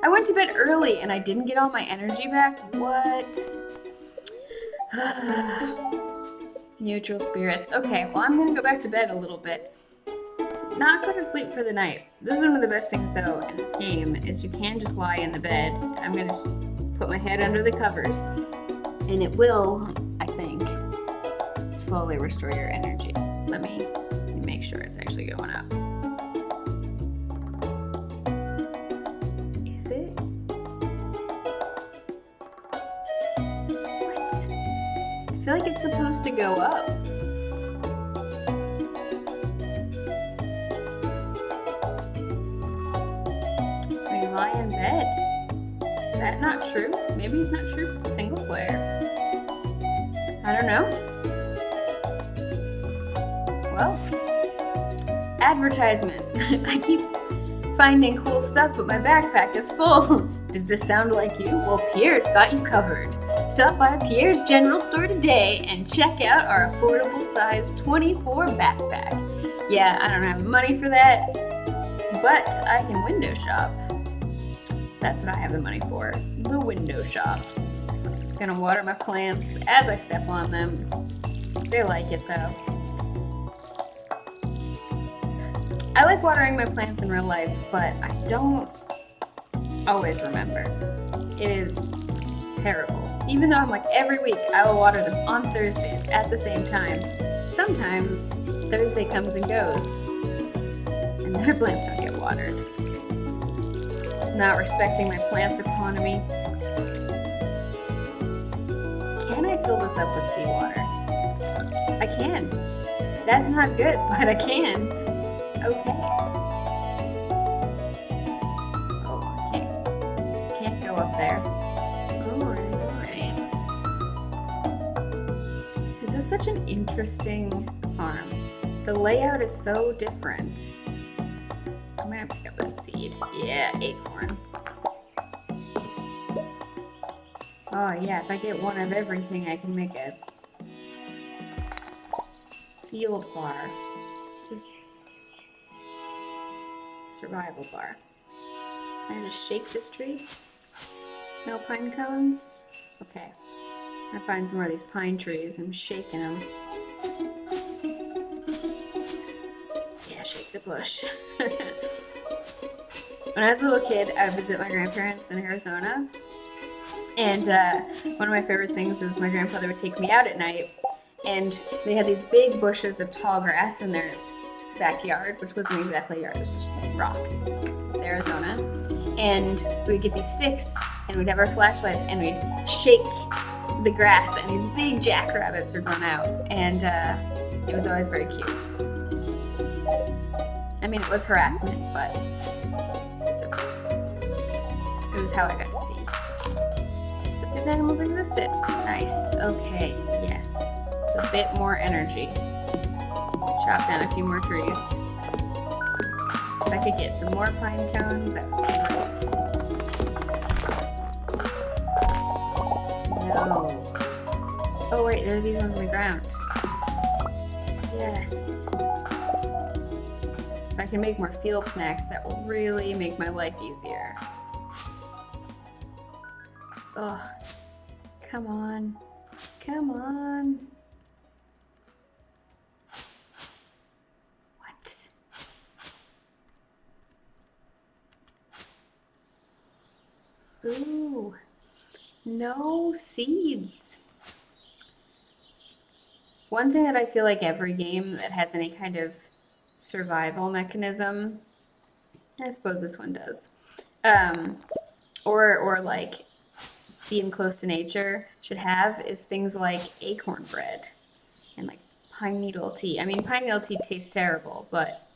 Speaker 1: I went to bed early and I didn't get all my energy back. What? Neutral spirits. Okay, well, I'm gonna go back to bed a little bit. Not go to sleep for the night. This is one of the best things, though, in this game, is you can just lie in the bed. I'm gonna just put my head under the covers, and it will, I think, slowly restore your energy. Let me make sure it's actually going up. Is it? What? I feel like it's supposed to go up. Lie in bed. Is that not true? Maybe it's not true for the single player. I don't know. Well, advertisement. I keep finding cool stuff, but my backpack is full. Does this sound like you? Well, Pierre's got you covered. Stop by Pierre's General Store today and check out our affordable size 24 backpack. Yeah, I don't have money for that, but I can window shop. That's what I have the money for. The window shops. I'm gonna water my plants as I step on them. They like it though. I like watering my plants in real life, but I don't always remember. It is terrible. Even though I'm like every week I will water them on Thursdays at the same time. Sometimes Thursday comes and goes and their plants don't get watered. Not respecting my plant's autonomy. Can I fill this up with seawater? I can. That's not good, but I can. Okay. Oh, I can't go up there. Alright. This is such an interesting farm. The layout is so different. I'm gonna pick up that seed. Yeah, acorn. Oh yeah, if I get one of everything, I can make a field bar. Just survival bar. Can I just shake this tree? No pine cones? Okay. I find some more of these pine trees. I'm shaking them. Yeah, shake the bush. When I was a little kid, I would visit my grandparents in Arizona. And one of my favorite things is my grandfather would take me out at night, and they had these big bushes of tall grass in their backyard, which wasn't exactly a yard, it was just rocks. It's Arizona. And we'd get these sticks, and we'd have our flashlights, and we'd shake the grass, and these big jackrabbits would run out. And it was always very cute. I mean, it was harassment, but it's okay. It was how I got to see that these animals existed. Nice. Okay. Yes. A bit more energy. Chop down a few more trees. If I could get some more pine cones, that would be great. No. Oh wait, there are these ones on the ground. Yes. If I can make more field snacks, that will really make my life easier. Ugh. Come on. Come on. What? Ooh. No seeds. One thing that I feel like every game that has any kind of survival mechanism I suppose this one does. Um, or like being close to nature should have is things like acorn bread and like pine needle tea. I mean, pine needle tea tastes terrible, but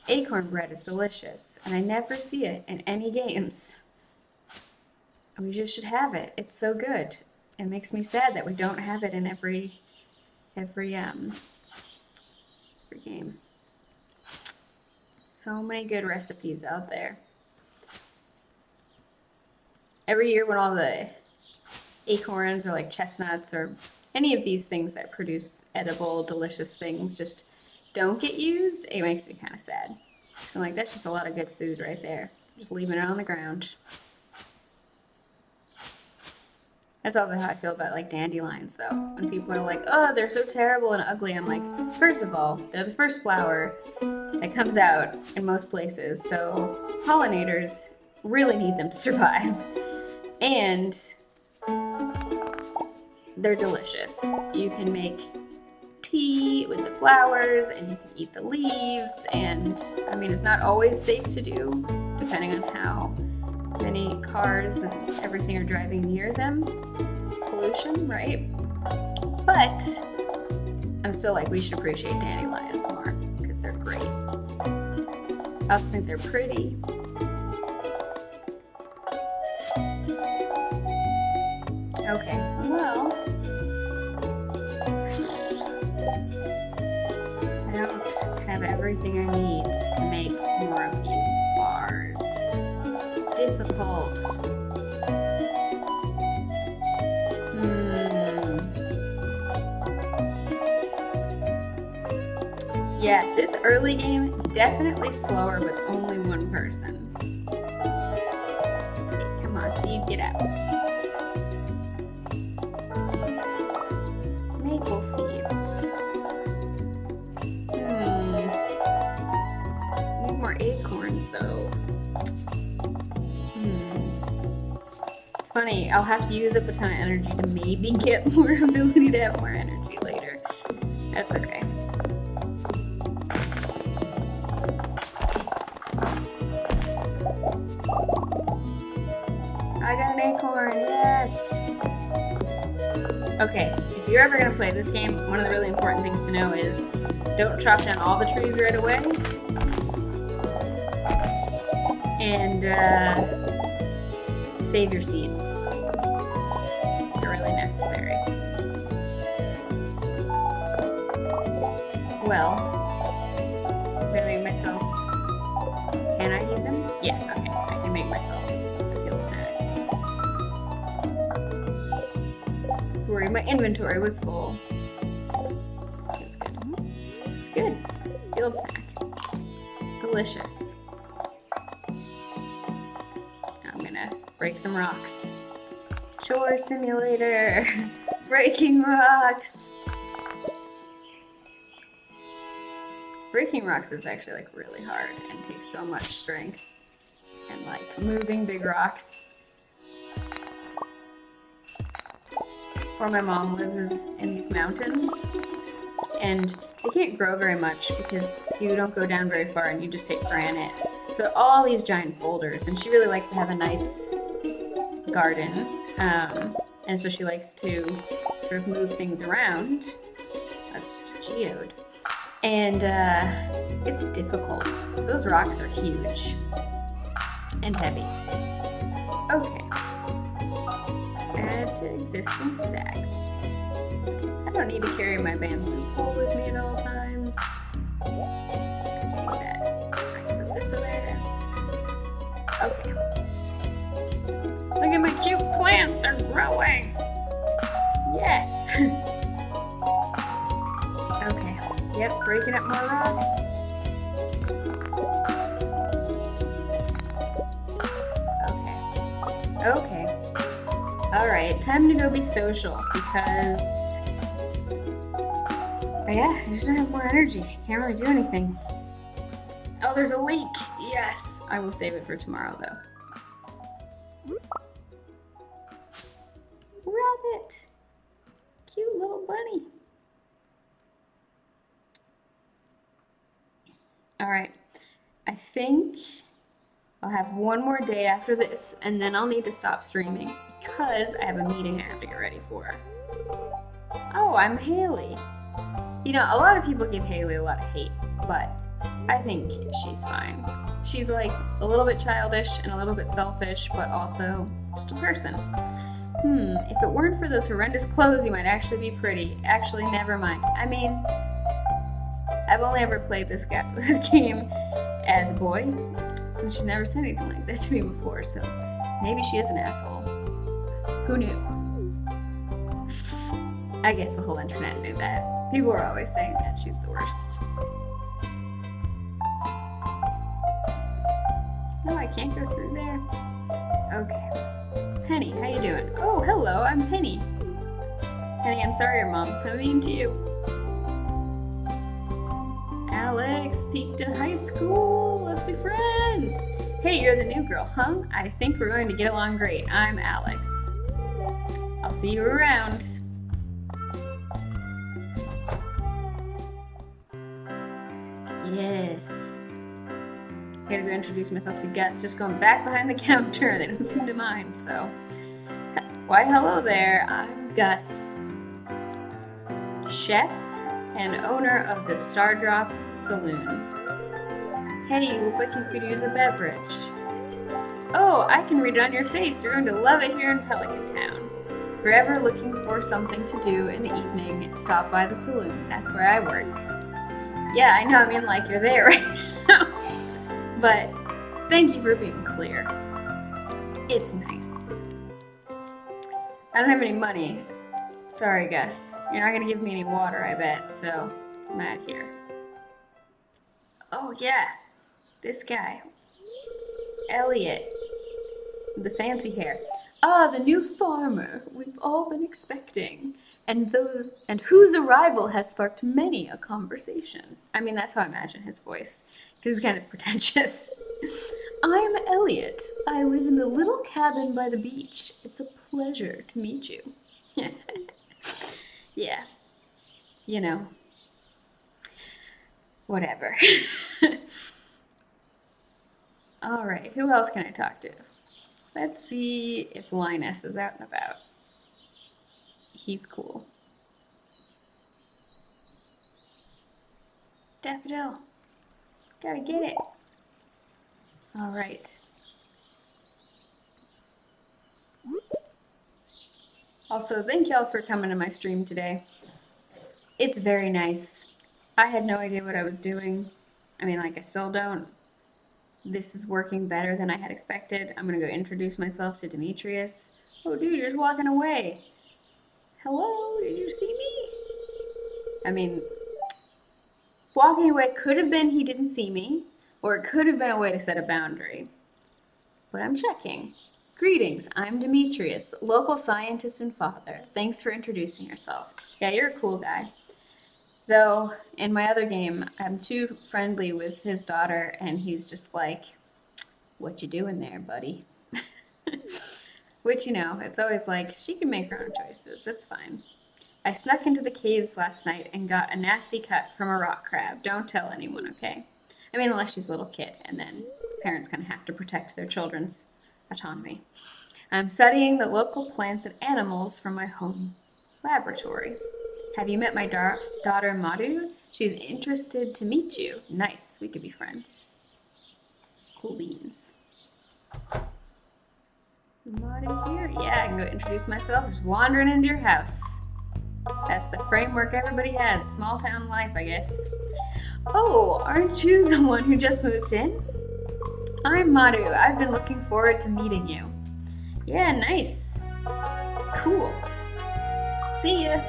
Speaker 1: acorn bread is delicious, and I never see it in any games. We just should have it. It's so good. It makes me sad that we don't have it in every game. So many good recipes out there. Every year when all the acorns or like chestnuts or any of these things that produce edible, delicious things just don't get used, it makes me kind of sad. So I'm like, that's just a lot of good food right there. Just leaving it on the ground. That's also how I feel about like dandelions though. When people are like, oh, they're so terrible and ugly. I'm like, first of all, they're the first flower that comes out in most places. So pollinators really need them to survive. And they're delicious. You can make tea with the flowers and you can eat the leaves. And I mean, it's not always safe to do, depending on how many cars and everything are driving near them. Pollution, right? But I'm still like, we should appreciate dandelions more because they're great. I also think they're pretty. Okay, well, I don't have everything I need to make more of these bars. Difficult. Yeah, this early game, definitely slower with only one person. Okay, come on, seed, get out. Maple seeds. Need more acorns though. It's funny, I'll have to use up a ton of energy to maybe get more ability to have more energy later. That's okay. I got an acorn, yes! Okay, if you're ever going to play this game, one of the really important things to know is don't chop down all the trees right away. And save your seeds. They're really necessary. Well, I'm going to make myself... Can I eat them? Yes, okay. I can make myself a field snack. Worried my inventory was full. That's good. It's good. Field snack. Delicious. Now I'm gonna break some rocks. Chore simulator. Breaking rocks. Breaking rocks is actually like really hard and takes so much strength. And like moving big rocks. Where my mom lives is in these mountains, and they can't grow very much because you don't go down very far and you just take granite. So all these giant boulders, and she really likes to have a nice garden, and so she likes to sort of move things around. That's just a geode. And it's difficult. Those rocks are huge and heavy. Okay. Add to existing stacks. I don't need to carry my bamboo pole with me at all times. I can do that. I can put this in there. Okay. Look at my cute plants, they're growing. Yes. Okay. Yep, breaking up more rocks. Okay. Okay. Alright, time to go be social because, yeah, I just don't have more energy. Can't really do anything. Oh, there's a leak. Yes. I will save it for tomorrow, though. Rabbit. Cute little bunny. Alright. I think I'll have one more day after this, and then I'll need to stop streaming because I have a meeting I have to get ready for. Oh, I'm Haley. You know, a lot of people give Haley a lot of hate, but I think she's fine. She's like a little bit childish and a little bit selfish, but also just a person. If it weren't for those horrendous clothes, you might actually be pretty. Actually, never mind. I mean, I've only ever played this game as a boy, and she's never said anything like that to me before, so maybe she is an asshole. Who knew? I guess the whole internet knew that. People were always saying that she's the worst. No, I can't go through there. Okay. Penny, how you doing? Oh, hello, I'm Penny. Penny, I'm sorry your mom's so mean to you. Alex peaked in high school. Let's be friends. Hey, you're the new girl, huh? I think we're going to get along great. I'm Alex. I'll see you around. Yes. I gotta go introduce myself to guests. Just going back behind the counter. They don't seem to mind, so. Why, hello there. I'm Gus, chef and owner of the Stardrop Saloon. Hey, you look like you could use a beverage. Oh, I can read it on your face. You're going to love it here in Pelican Town. If you're ever looking for something to do in the evening, stop by the saloon. That's where I work. Yeah, I know, I mean, like, you're there right now. But thank you for being clear. It's nice. I don't have any money. Sorry, Gus. You're not gonna give me any water, I bet, so I'm out here. Oh, yeah. This guy. Elliot. The fancy hair. Ah, the new farmer we've all been expecting. And whose arrival has sparked many a conversation. I mean, that's how I imagine his voice, because he's kind of pretentious. I'm Elliot. I live in the little cabin by the beach. It's a pleasure to meet you. Yeah. You know. Whatever. All right, who else can I talk to? Let's see if Linus is out and about. He's cool. Daffodil. Gotta get it. All right. Also, thank y'all for coming to my stream today. It's very nice. I had no idea what I was doing. I mean, like, I still don't. This is working better than I had expected. I'm gonna go introduce myself to Demetrius. Oh, dude, you're just walking away. Hello, did you see me? I mean, walking away could have been he didn't see me, or it could have been a way to set a boundary. But I'm checking. Greetings, I'm Demetrius, local scientist and father. Thanks for introducing yourself. Yeah, you're a cool guy. Though, in my other game, I'm too friendly with his daughter, and he's just like, what you doing there, buddy? Which, you know, it's always like, she can make her own choices. It's fine. I snuck into the caves last night and got a nasty cut from a rock crab. Don't tell anyone, okay? I mean, unless she's a little kid, and then parents kind of have to protect their children's autonomy. I'm studying the local plants and animals from my home laboratory. Have you met my daughter, Madhu? She's interested to meet you. Nice, we could be friends. Cool beans. Madhu here? Yeah, I can go introduce myself. Just wandering into your house. That's the framework everybody has. Small town life, I guess. Oh, aren't you the one who just moved in? I'm Madhu. I've been looking forward to meeting you. Yeah, nice. Cool. See ya.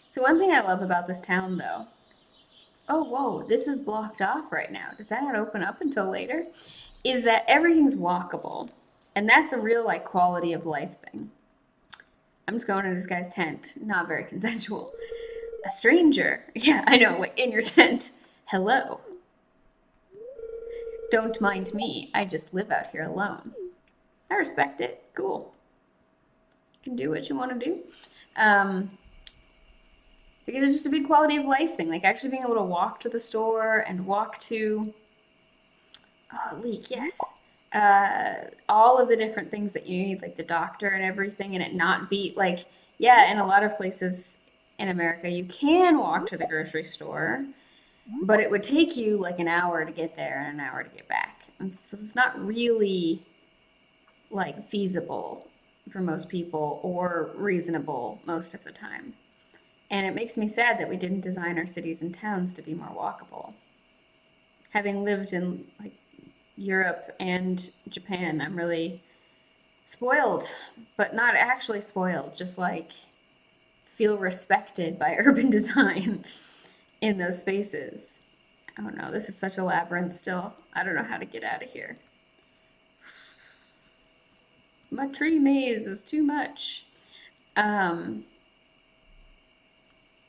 Speaker 1: So one thing I love about this town, though, oh, whoa, this is blocked off right now. Does that not open up until later? Is that everything's walkable. And that's a real, like, quality of life thing. I'm just going in this guy's tent. Not very consensual. A stranger. Yeah, I know, in your tent. Hello. Don't mind me. I just live out here alone. I respect it. Cool. You can do what you want to do. Because it's just a big quality of life thing. Like actually being able to walk to the store and walk to, oh, leak, yes. All of the different things that you need, like the doctor and everything, and it not be like, yeah, in a lot of places in America, you can walk to the grocery store, but it would take you like an hour to get there and an hour to get back. And so it's not really like feasible for most people or reasonable most of the time. And it makes me sad that we didn't design our cities and towns to be more walkable. Having lived in like Europe and Japan, I'm really spoiled, but not actually spoiled, just like feel respected by urban design in those spaces. Oh no, this is such a labyrinth still. I don't know how to get out of here. My tree maze is too much. Um,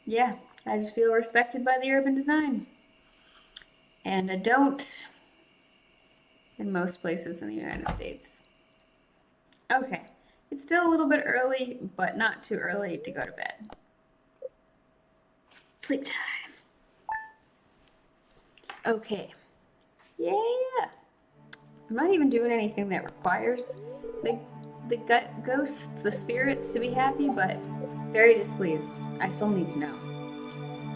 Speaker 1: yeah, I just feel respected by the urban design. And I don't in most places in the United States. Okay, it's still a little bit early, but not too early to go to bed. Sleep time. Okay. Yeah. I'm not even doing anything that requires the ghosts, the spirits to be happy, but very displeased. I still need to know.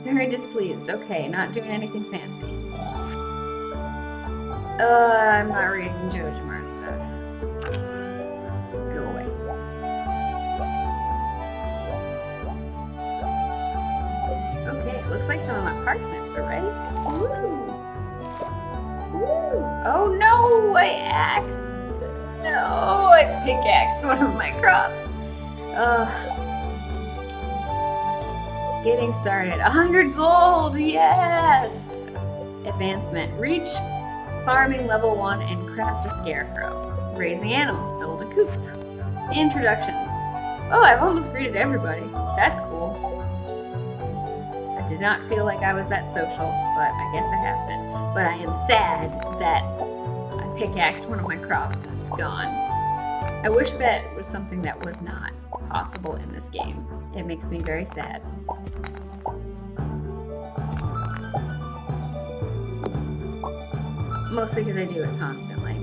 Speaker 1: Very displeased. Okay, not doing anything fancy. I'm not reading JojaMart stuff. Go away. Okay, it looks like some of my parsnips are ready. Woo! Woo! Oh no, I axed. No, I pickaxed one of my crops. Getting started. 100 gold, yes! Advancement. Reach farming level 1 and craft a scarecrow. Raising animals. Build a coop. Introductions. Oh, I've almost greeted everybody. That's cool. I did not feel like I was that social, but I guess I have been. But I am sad that I pickaxed one of my crops and it's gone. I wish that was something that was not possible in this game. It makes me very sad. Mostly because I do it constantly.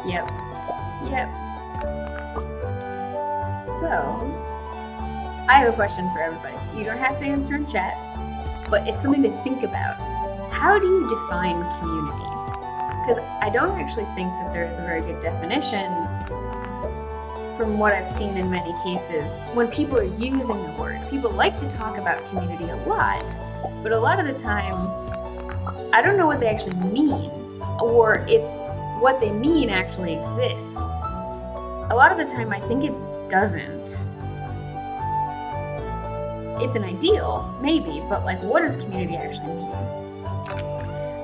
Speaker 1: Yep. Yep. So, I have a question for everybody. You don't have to answer in chat, but it's something to think about. How do you define community? Because I don't actually think that there is a very good definition from what I've seen in many cases when people are using the word. People like to talk about community a lot, but a lot of the time, I don't know what they actually mean, or if what they mean actually exists. A lot of the time, I think it doesn't. It's an ideal, maybe, but like, what does community actually mean?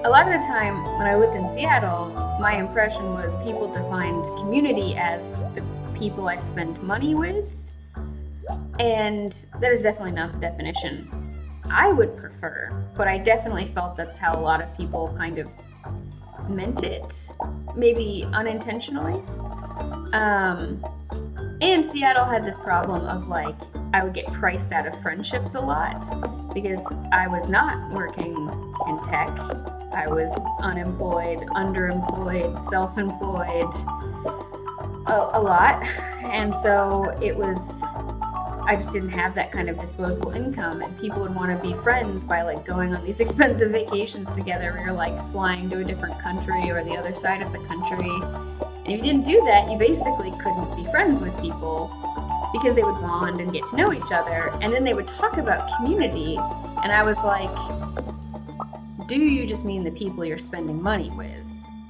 Speaker 1: A lot of the time, when I lived in Seattle, my impression was people defined community as the people I spend money with, and that is definitely not the definition I would prefer, but I definitely felt that's how a lot of people kind of meant it, maybe unintentionally. And Seattle had this problem of like, I would get priced out of friendships a lot because I was not working in tech. I was unemployed, underemployed, self-employed, a lot. And so it was, I just didn't have that kind of disposable income, and people would want to be friends by like going on these expensive vacations together where you're like flying to a different country or the other side of the country. And if you didn't do that, you basically couldn't be friends with people because they would bond and get to know each other, and then they would talk about community, and I was like, do you just mean the people you're spending money with?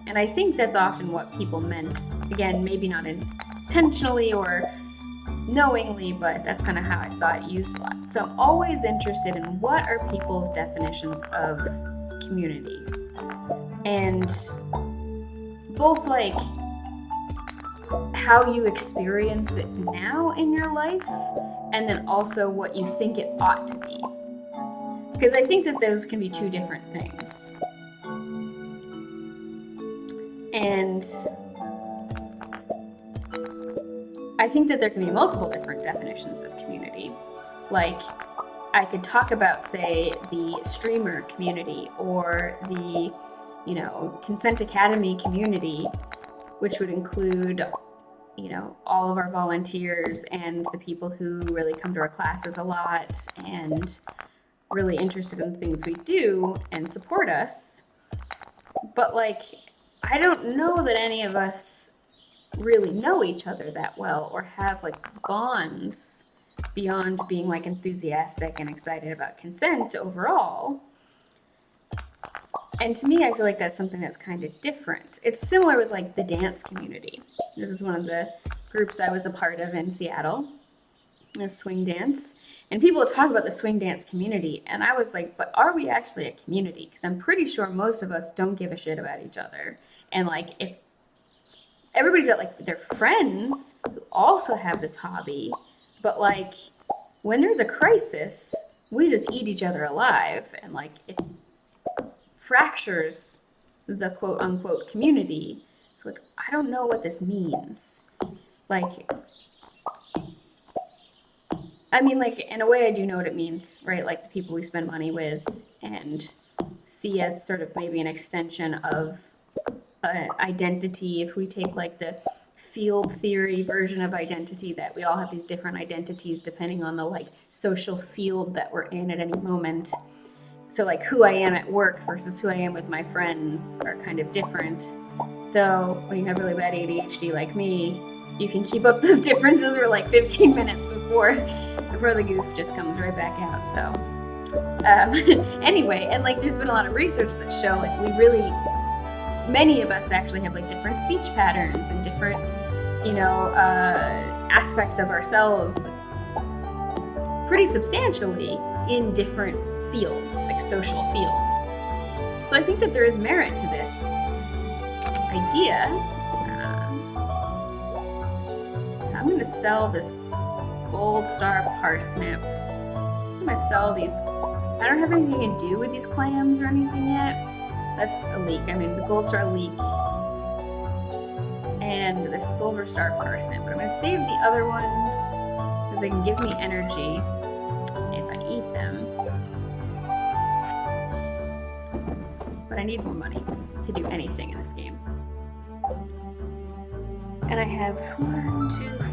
Speaker 1: And I think that's often what people meant. Again, maybe not intentionally or knowingly, but that's kind of how I saw it used a lot. So I'm always interested in what are people's definitions of community. And both like how you experience it now in your life, and then also what you think it ought to be. Because I think that those can be two different things. And I think that there can be multiple different definitions of community. Like, I could talk about, say, the streamer community or the, you know, Consent Academy community, which would include, you know, all of our volunteers and the people who really come to our classes a lot and really interested in the things we do and support us. But, like, I don't know that any of us really know each other that well or have, like, bonds beyond being, like, enthusiastic and excited about consent overall. And to me, I feel like that's something that's kind of different. It's similar with, like, the dance community. This is one of the groups I was a part of in Seattle, a swing dance. And people would talk about the swing dance community, and I was like, but are we actually a community? Because I'm pretty sure most of us don't give a shit about each other. And, like, if everybody's got, like, their friends who also have this hobby, but, like, when there's a crisis, we just eat each other alive, and, like, it fractures the quote-unquote community. So, like, I don't know what this means. Like, I mean, like, in a way I do know what it means, right? Like, the people we spend money with and see as sort of maybe an extension of identity. If we take, like, the field theory version of identity, that we all have these different identities depending on the, like, social field that we're in at any moment. So, like, who I am at work versus who I am with my friends are kind of different. Though, when you have really bad ADHD like me, you can keep up those differences for, like, 15 minutes before the goof just comes right back out. So, anyway, and, like, there's been a lot of research that show, like, many of us actually have, like, different speech patterns and different, you know, aspects of ourselves pretty substantially in different fields, like social fields. So I think that there is merit to this idea. I'm going to sell this gold star parsnip. I'm going to sell these. I don't have anything to do with these clams or anything yet. That's a leek. I mean, the gold star leek and the silver star parsnip. But I'm going to save the other ones because they can give me energy if I eat them. But I need more money to do anything in this game. And I have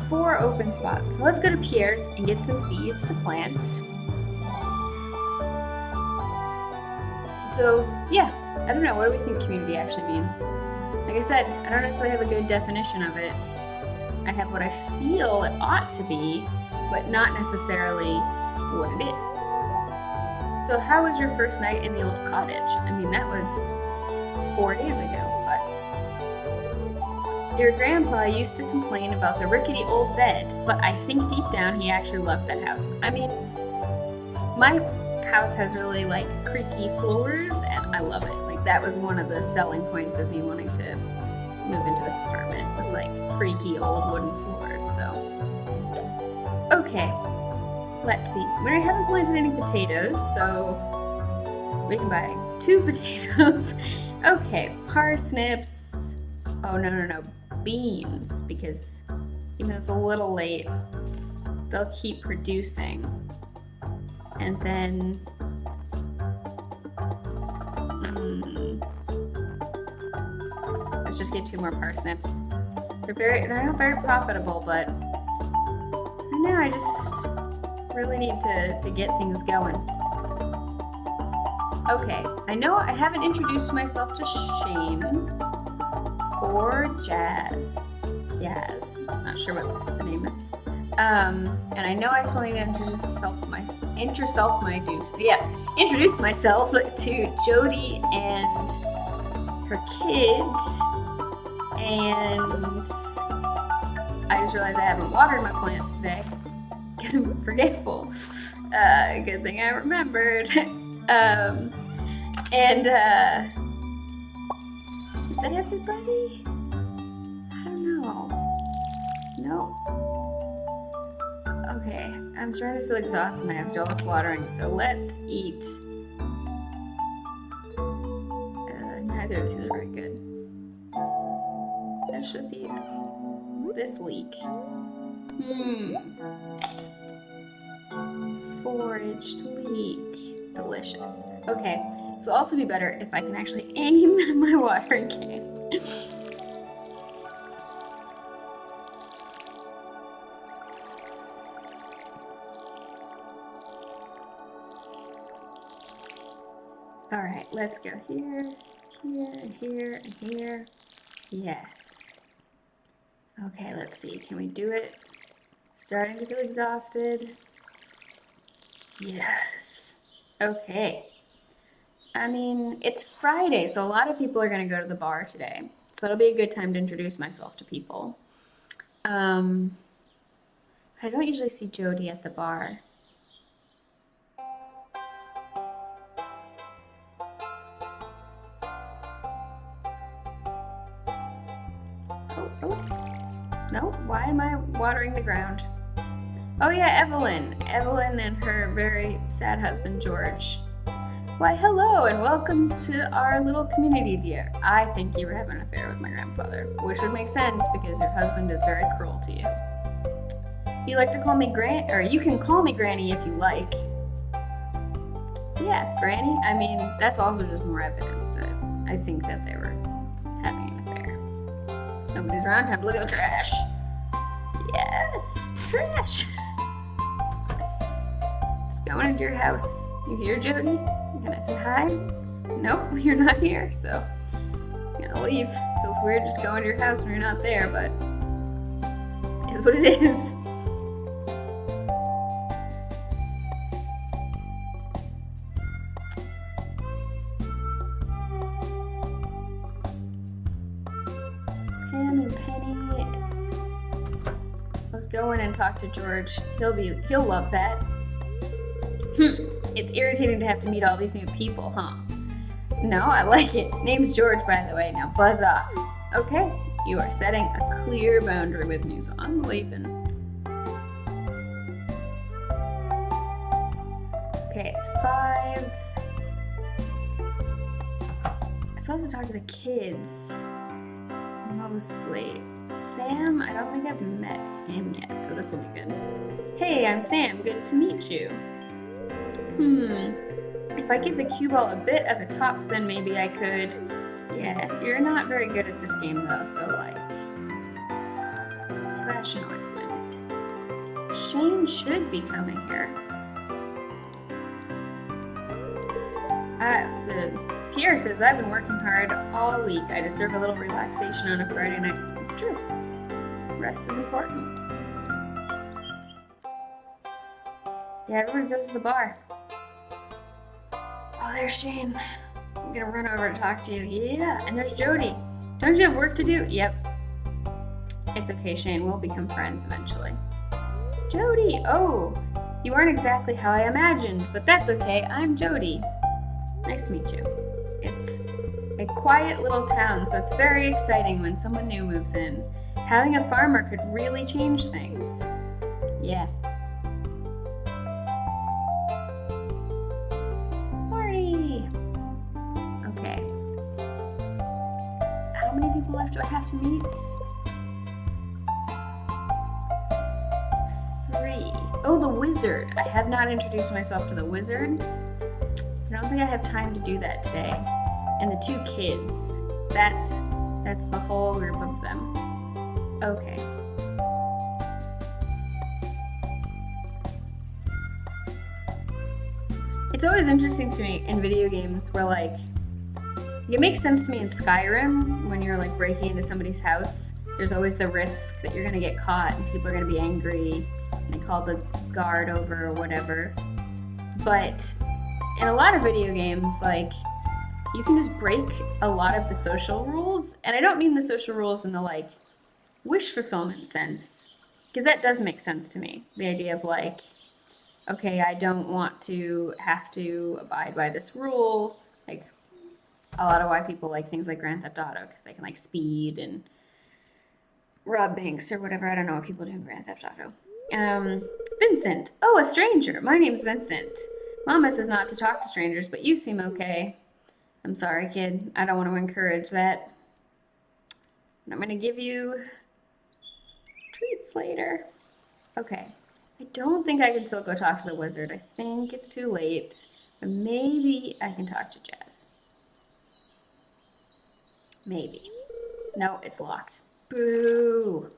Speaker 1: 4 open spots. So let's go to Pierre's and get some seeds to plant. So yeah, I don't know. What do we think community actually means? Like I said, I don't necessarily have a good definition of it. I have what I feel it ought to be, but not necessarily what it is. So how was your first night in the old cottage? I mean, that was 4 days ago, but your grandpa used to complain about the rickety old bed, but I think deep down he actually loved that house. I mean, my house has really, like, creaky floors, and I love it. Like, that was one of the selling points of me wanting to move into this apartment, was, like, creaky old wooden floors. So okay, let's see. We haven't planted any potatoes, so we can buy 2 potatoes. Okay, parsnips. Oh, no, beans, because even though it's a little late, they'll keep producing. And then, let's just get 2 more parsnips. They're not very profitable, but I know I just really need to get things going. Okay, I know I haven't introduced myself to Shane or Jazz. Not sure what the name is. And I know I still need to introduce myself to Jody and her kids. And I just realized I haven't watered my plants today because I'm forgetful. Good thing I remembered. Is that everybody? I don't know. No. Okay, I'm starting to feel exhausted after all this watering, so let's eat. Neither of these are very good. Let's just eat this leek. Foraged leek. Delicious. Okay, this will also be better if I can actually aim my watering can. All right, let's go here, here, and here, and here. Yes. Okay, let's see. Can we do it? Starting to feel exhausted. Yes. Okay. I mean, it's Friday, so a lot of people are going to go to the bar today. So it'll be a good time to introduce myself to people. I don't usually see Jody at the bar. Oh. No, why am I watering the ground? Oh yeah, Evelyn. Evelyn and her very sad husband, George. Why, hello, and welcome to our little community, dear. I think you were having an affair with my grandfather, which would make sense because your husband is very cruel to you. You like to call me or you can call me Granny if you like. Yeah, Granny. I mean, that's also just more evidence that I think that they were having an affair. Nobody's around, time to look at the trash. Yes, trash. Just going into your house. You here, Jody? Can I say hi? Nope, you're not here, so I'm gonna leave. Feels weird just going to your house when you're not there, but it is what it is. Pam and Penny. Let's go in and talk to George. He'll love that. It's irritating to have to meet all these new people, huh? No, I like it. Name's George, by the way. Now buzz off. Okay, you are setting a clear boundary with me, so I'm leaving. Okay, it's 5. I still have to talk to the kids. Mostly. Sam, I don't think I've met him yet, so this will be good. Hey, I'm Sam. Good to meet you. If I give the cue ball a bit of a topspin, maybe I could. Yeah, you're not very good at this game though, so like, Sebastian always wins. Shane should be coming here. Pierre says I've been working hard all week. I deserve a little relaxation on a Friday night. It's true. Rest is important. Yeah, everybody goes to the bar. Oh, there's Shane. I'm gonna run over to talk to you. Yeah, and there's Jody. Don't you have work to do? Yep. It's okay, Shane. We'll become friends eventually. Jody! Oh, you aren't exactly how I imagined, but that's okay. I'm Jody. Nice to meet you. It's a quiet little town, so it's very exciting when someone new moves in. Having a farmer could really change things. Yeah. Okay. How many people left do I have to meet? 3. Oh, the wizard. I have not introduced myself to the wizard. I don't think I have time to do that today. And the 2 kids. That's the whole group of them. Okay. It's always interesting to me in video games where, like, it makes sense to me in Skyrim when you're, like, breaking into somebody's house. There's always the risk that you're gonna get caught and people are gonna be angry and they call the guard over or whatever. But in a lot of video games, like, you can just break a lot of the social rules. And I don't mean the social rules in the, like, wish fulfillment sense, because that does make sense to me. The idea of, like, okay, I don't want to have to abide by this rule. Like, a lot of why people like things like Grand Theft Auto, because they can, like, speed and rob banks or whatever. I don't know what people do in Grand Theft Auto. Vincent. Oh, a stranger. My name's Vincent. Mama says not to talk to strangers, but you seem okay. I'm sorry, kid. I don't want to encourage that. I'm going to give you treats later. Okay. I don't think I can still go talk to the wizard. I think it's too late. But maybe I can talk to Jazz. Maybe. No, it's locked. Boo!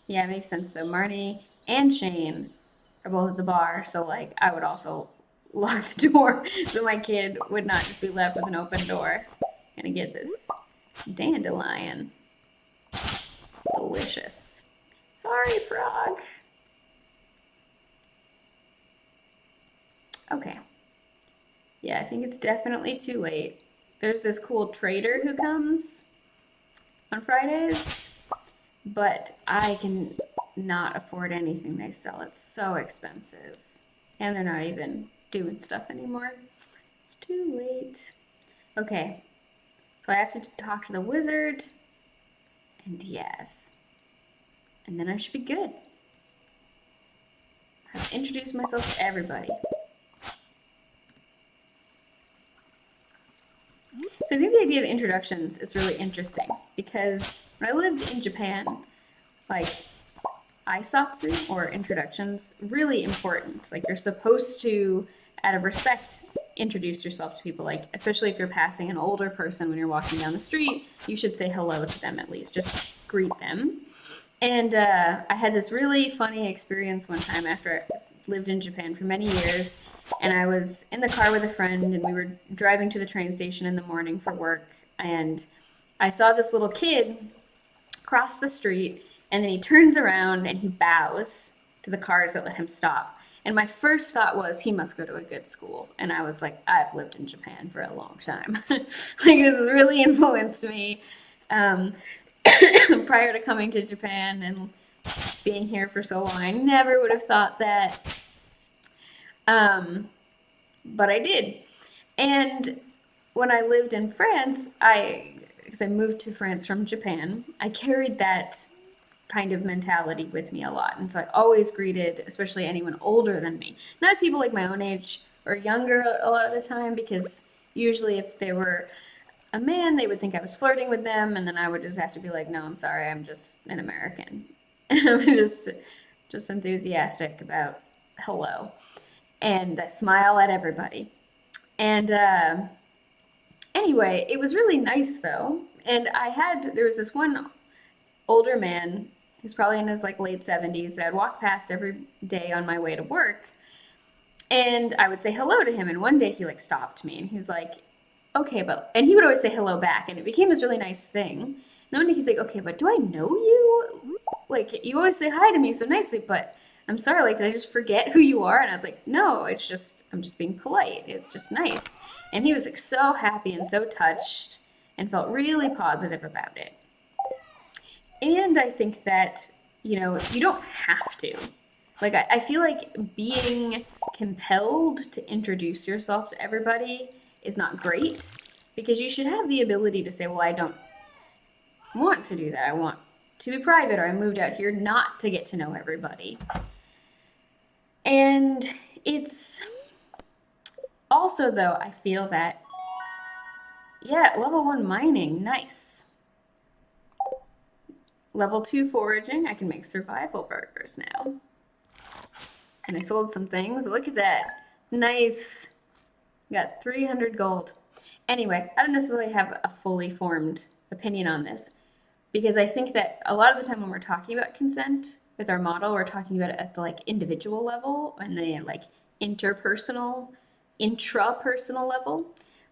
Speaker 1: Yeah, it makes sense though. Marnie and Shane are both at the bar, so like I would also lock the door so my kid would not just be left with an open door. Gonna get this dandelion. Delicious. Sorry, frog. Okay. Yeah, I think it's definitely too late. There's this cool trader who comes on Fridays, but I can not afford anything they sell. It's so expensive. And they're not even doing stuff anymore. It's too late. Okay, so I have to talk to the wizard. And yes. And then I should be good. I've introduced myself to everybody. So I think the idea of introductions is really interesting because when I lived in Japan, like aisatsu or introductions, really important. Like you're supposed to, out of respect, introduce yourself to people. Like especially if you're passing an older person when you're walking down the street, you should say hello to them at least. Just greet them. And I had this really funny experience one time after I lived in Japan for many years. And I was in the car with a friend, and we were driving to the train station in the morning for work. And I saw this little kid cross the street, and then he turns around and he bows to the cars that let him stop. And my first thought was, he must go to a good school. And I was like, I've lived in Japan for a long time. Like, this has really influenced me. Prior to coming to Japan and being here for so long, I never would have thought that. But I did. And when I lived in France, because I moved to France from Japan, I carried that kind of mentality with me a lot. And so I always greeted, especially anyone older than me. Not people like my own age or younger a lot of the time, because usually if they were a man, they would think I was flirting with them, and then I would just have to be like, no, I'm sorry, I'm just an American. I'm just enthusiastic about hello. And I smile at everybody. And anyway, it was really nice though. And there was this one older man, he's probably in his like late 70s, that I'd walk past every day on my way to work. And I would say hello to him. And one day he like stopped me and he's like, okay, and he would always say hello back. And it became this really nice thing. And then one day he's like, okay, but do I know you? Like, you always say hi to me so nicely, but I'm sorry, like, did I just forget who you are? And I was like, no, I'm just being polite. It's just nice. And he was like so happy and so touched and felt really positive about it. And I think that, you don't have to. Like, I feel like being compelled to introduce yourself to everybody is not great, because you should have the ability to say, well, I don't want to do that. I want to be private, or I moved out here not to get to know everybody. And it's also, though, I feel that, yeah, level 1 mining, nice. Level 2 foraging, I can make survival burgers now. And I sold some things. Look at that. Nice. Got 300 gold. Anyway, I don't necessarily have a fully formed opinion on this, because I think that a lot of the time when we're talking about consent with our model, we're talking about it at the like individual level and the like intrapersonal level.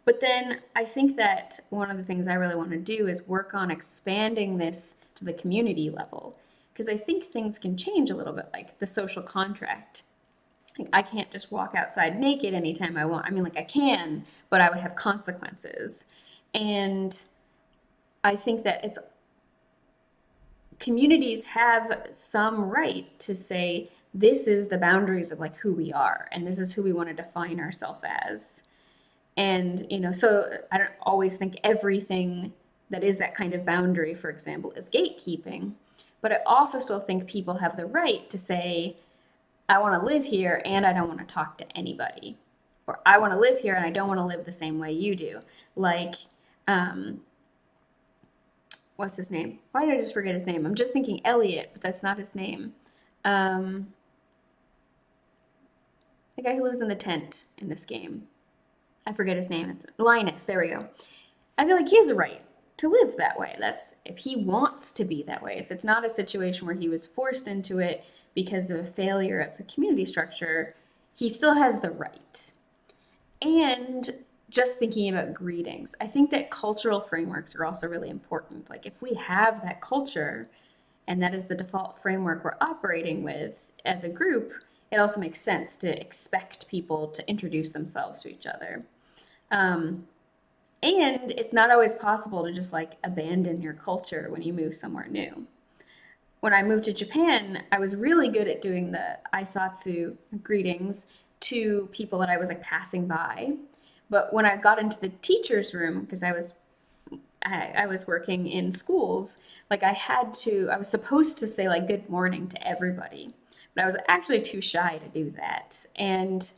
Speaker 1: But then I think that one of the things I really want to do is work on expanding this to the community level, because I think things can change a little bit, like the social contract. Like, I can't just walk outside naked anytime I want. I mean, like, I can, but I would have consequences. And I think that communities have some right to say, this is the boundaries of like who we are, and this is who we want to define ourselves as. And, so I don't always think everything that is that kind of boundary, for example, is gatekeeping. But I also still think people have the right to say, I want to live here and I don't want to talk to anybody. Or I want to live here and I don't want to live the same way you do. Like, what's his name? Why did I just forget his name? I'm just thinking Elliot, but that's not his name. The guy who lives in the tent in this game. I forget his name. Linus, there we go. I feel like he has a right to live that way. That's if he wants to be that way. If it's not a situation where he was forced into it because of a failure of the community structure, he still has the right. And just thinking about greetings, I think that cultural frameworks are also really important. Like if we have that culture and that is the default framework we're operating with as a group, it also makes sense to expect people to introduce themselves to each other. And it's not always possible to just like abandon your culture when you move somewhere new. When I moved to Japan, I was really good at doing the aisatsu greetings to people that I was like passing by. But when I got into the teacher's room, because I was working in schools, like I was supposed to say like good morning to everybody, but I was actually too shy to do that. And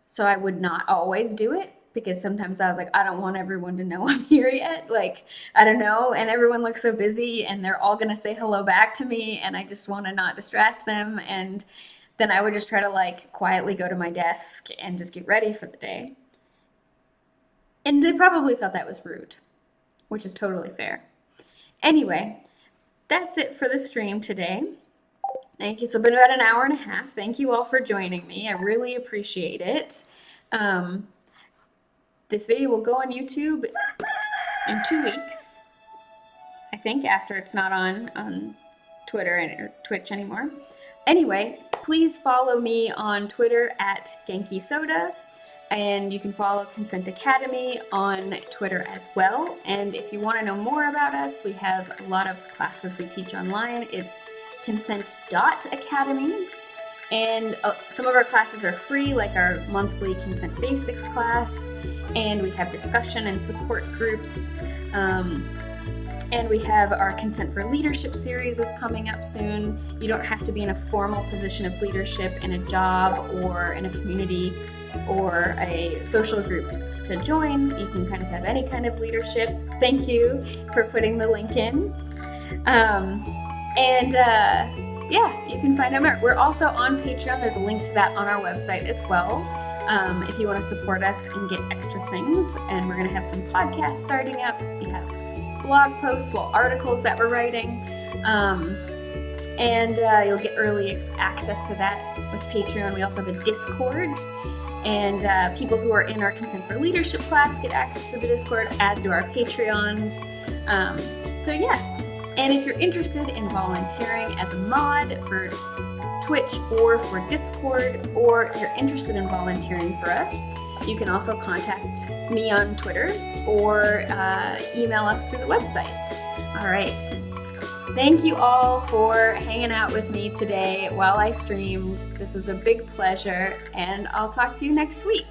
Speaker 1: so I would not always do it because sometimes I was like, I don't want everyone to know I'm here yet. Like, I don't know. And everyone looks so busy and they're all going to say hello back to me. And I just want to not distract them. And then I would just try to like quietly go to my desk and just get ready for the day. And they probably thought that was rude, which is totally fair. Anyway, that's it for the stream today. Thank you. So it's been about an hour and a half. Thank you all for joining me. I really appreciate it. This video will go on YouTube in 2 weeks, I think, after it's not on Twitter or Twitch anymore. Anyway, please follow me on Twitter at Genki Soda, and you can follow Consent Academy on Twitter as well. And if you want to know more about us, we have a lot of classes we teach online. It's consent.academy. And some of our classes are free, like our monthly Consent Basics class, and we have discussion and support groups. And we have our Consent for Leadership series is coming up soon. You don't have to be in a formal position of leadership in a job or in a community or a social group to join. You can kind of have any kind of leadership. Thank you for putting the link in. Yeah, you can find out. We're also on Patreon. There's a link to that on our website as well. If you want to support us and get extra things. And we're going to have some podcasts starting up. We have blog posts, articles that we're writing. You'll get early access to that with Patreon. We also have a Discord. And people who are in our Consent for Leadership class get access to the Discord, as do our Patreons. So yeah. And if you're interested in volunteering as a mod for Twitch or for Discord, or you're interested in volunteering for us, you can also contact me on Twitter or email us through the website. All right. Thank you all for hanging out with me today while I streamed. This was a big pleasure, and I'll talk to you next week.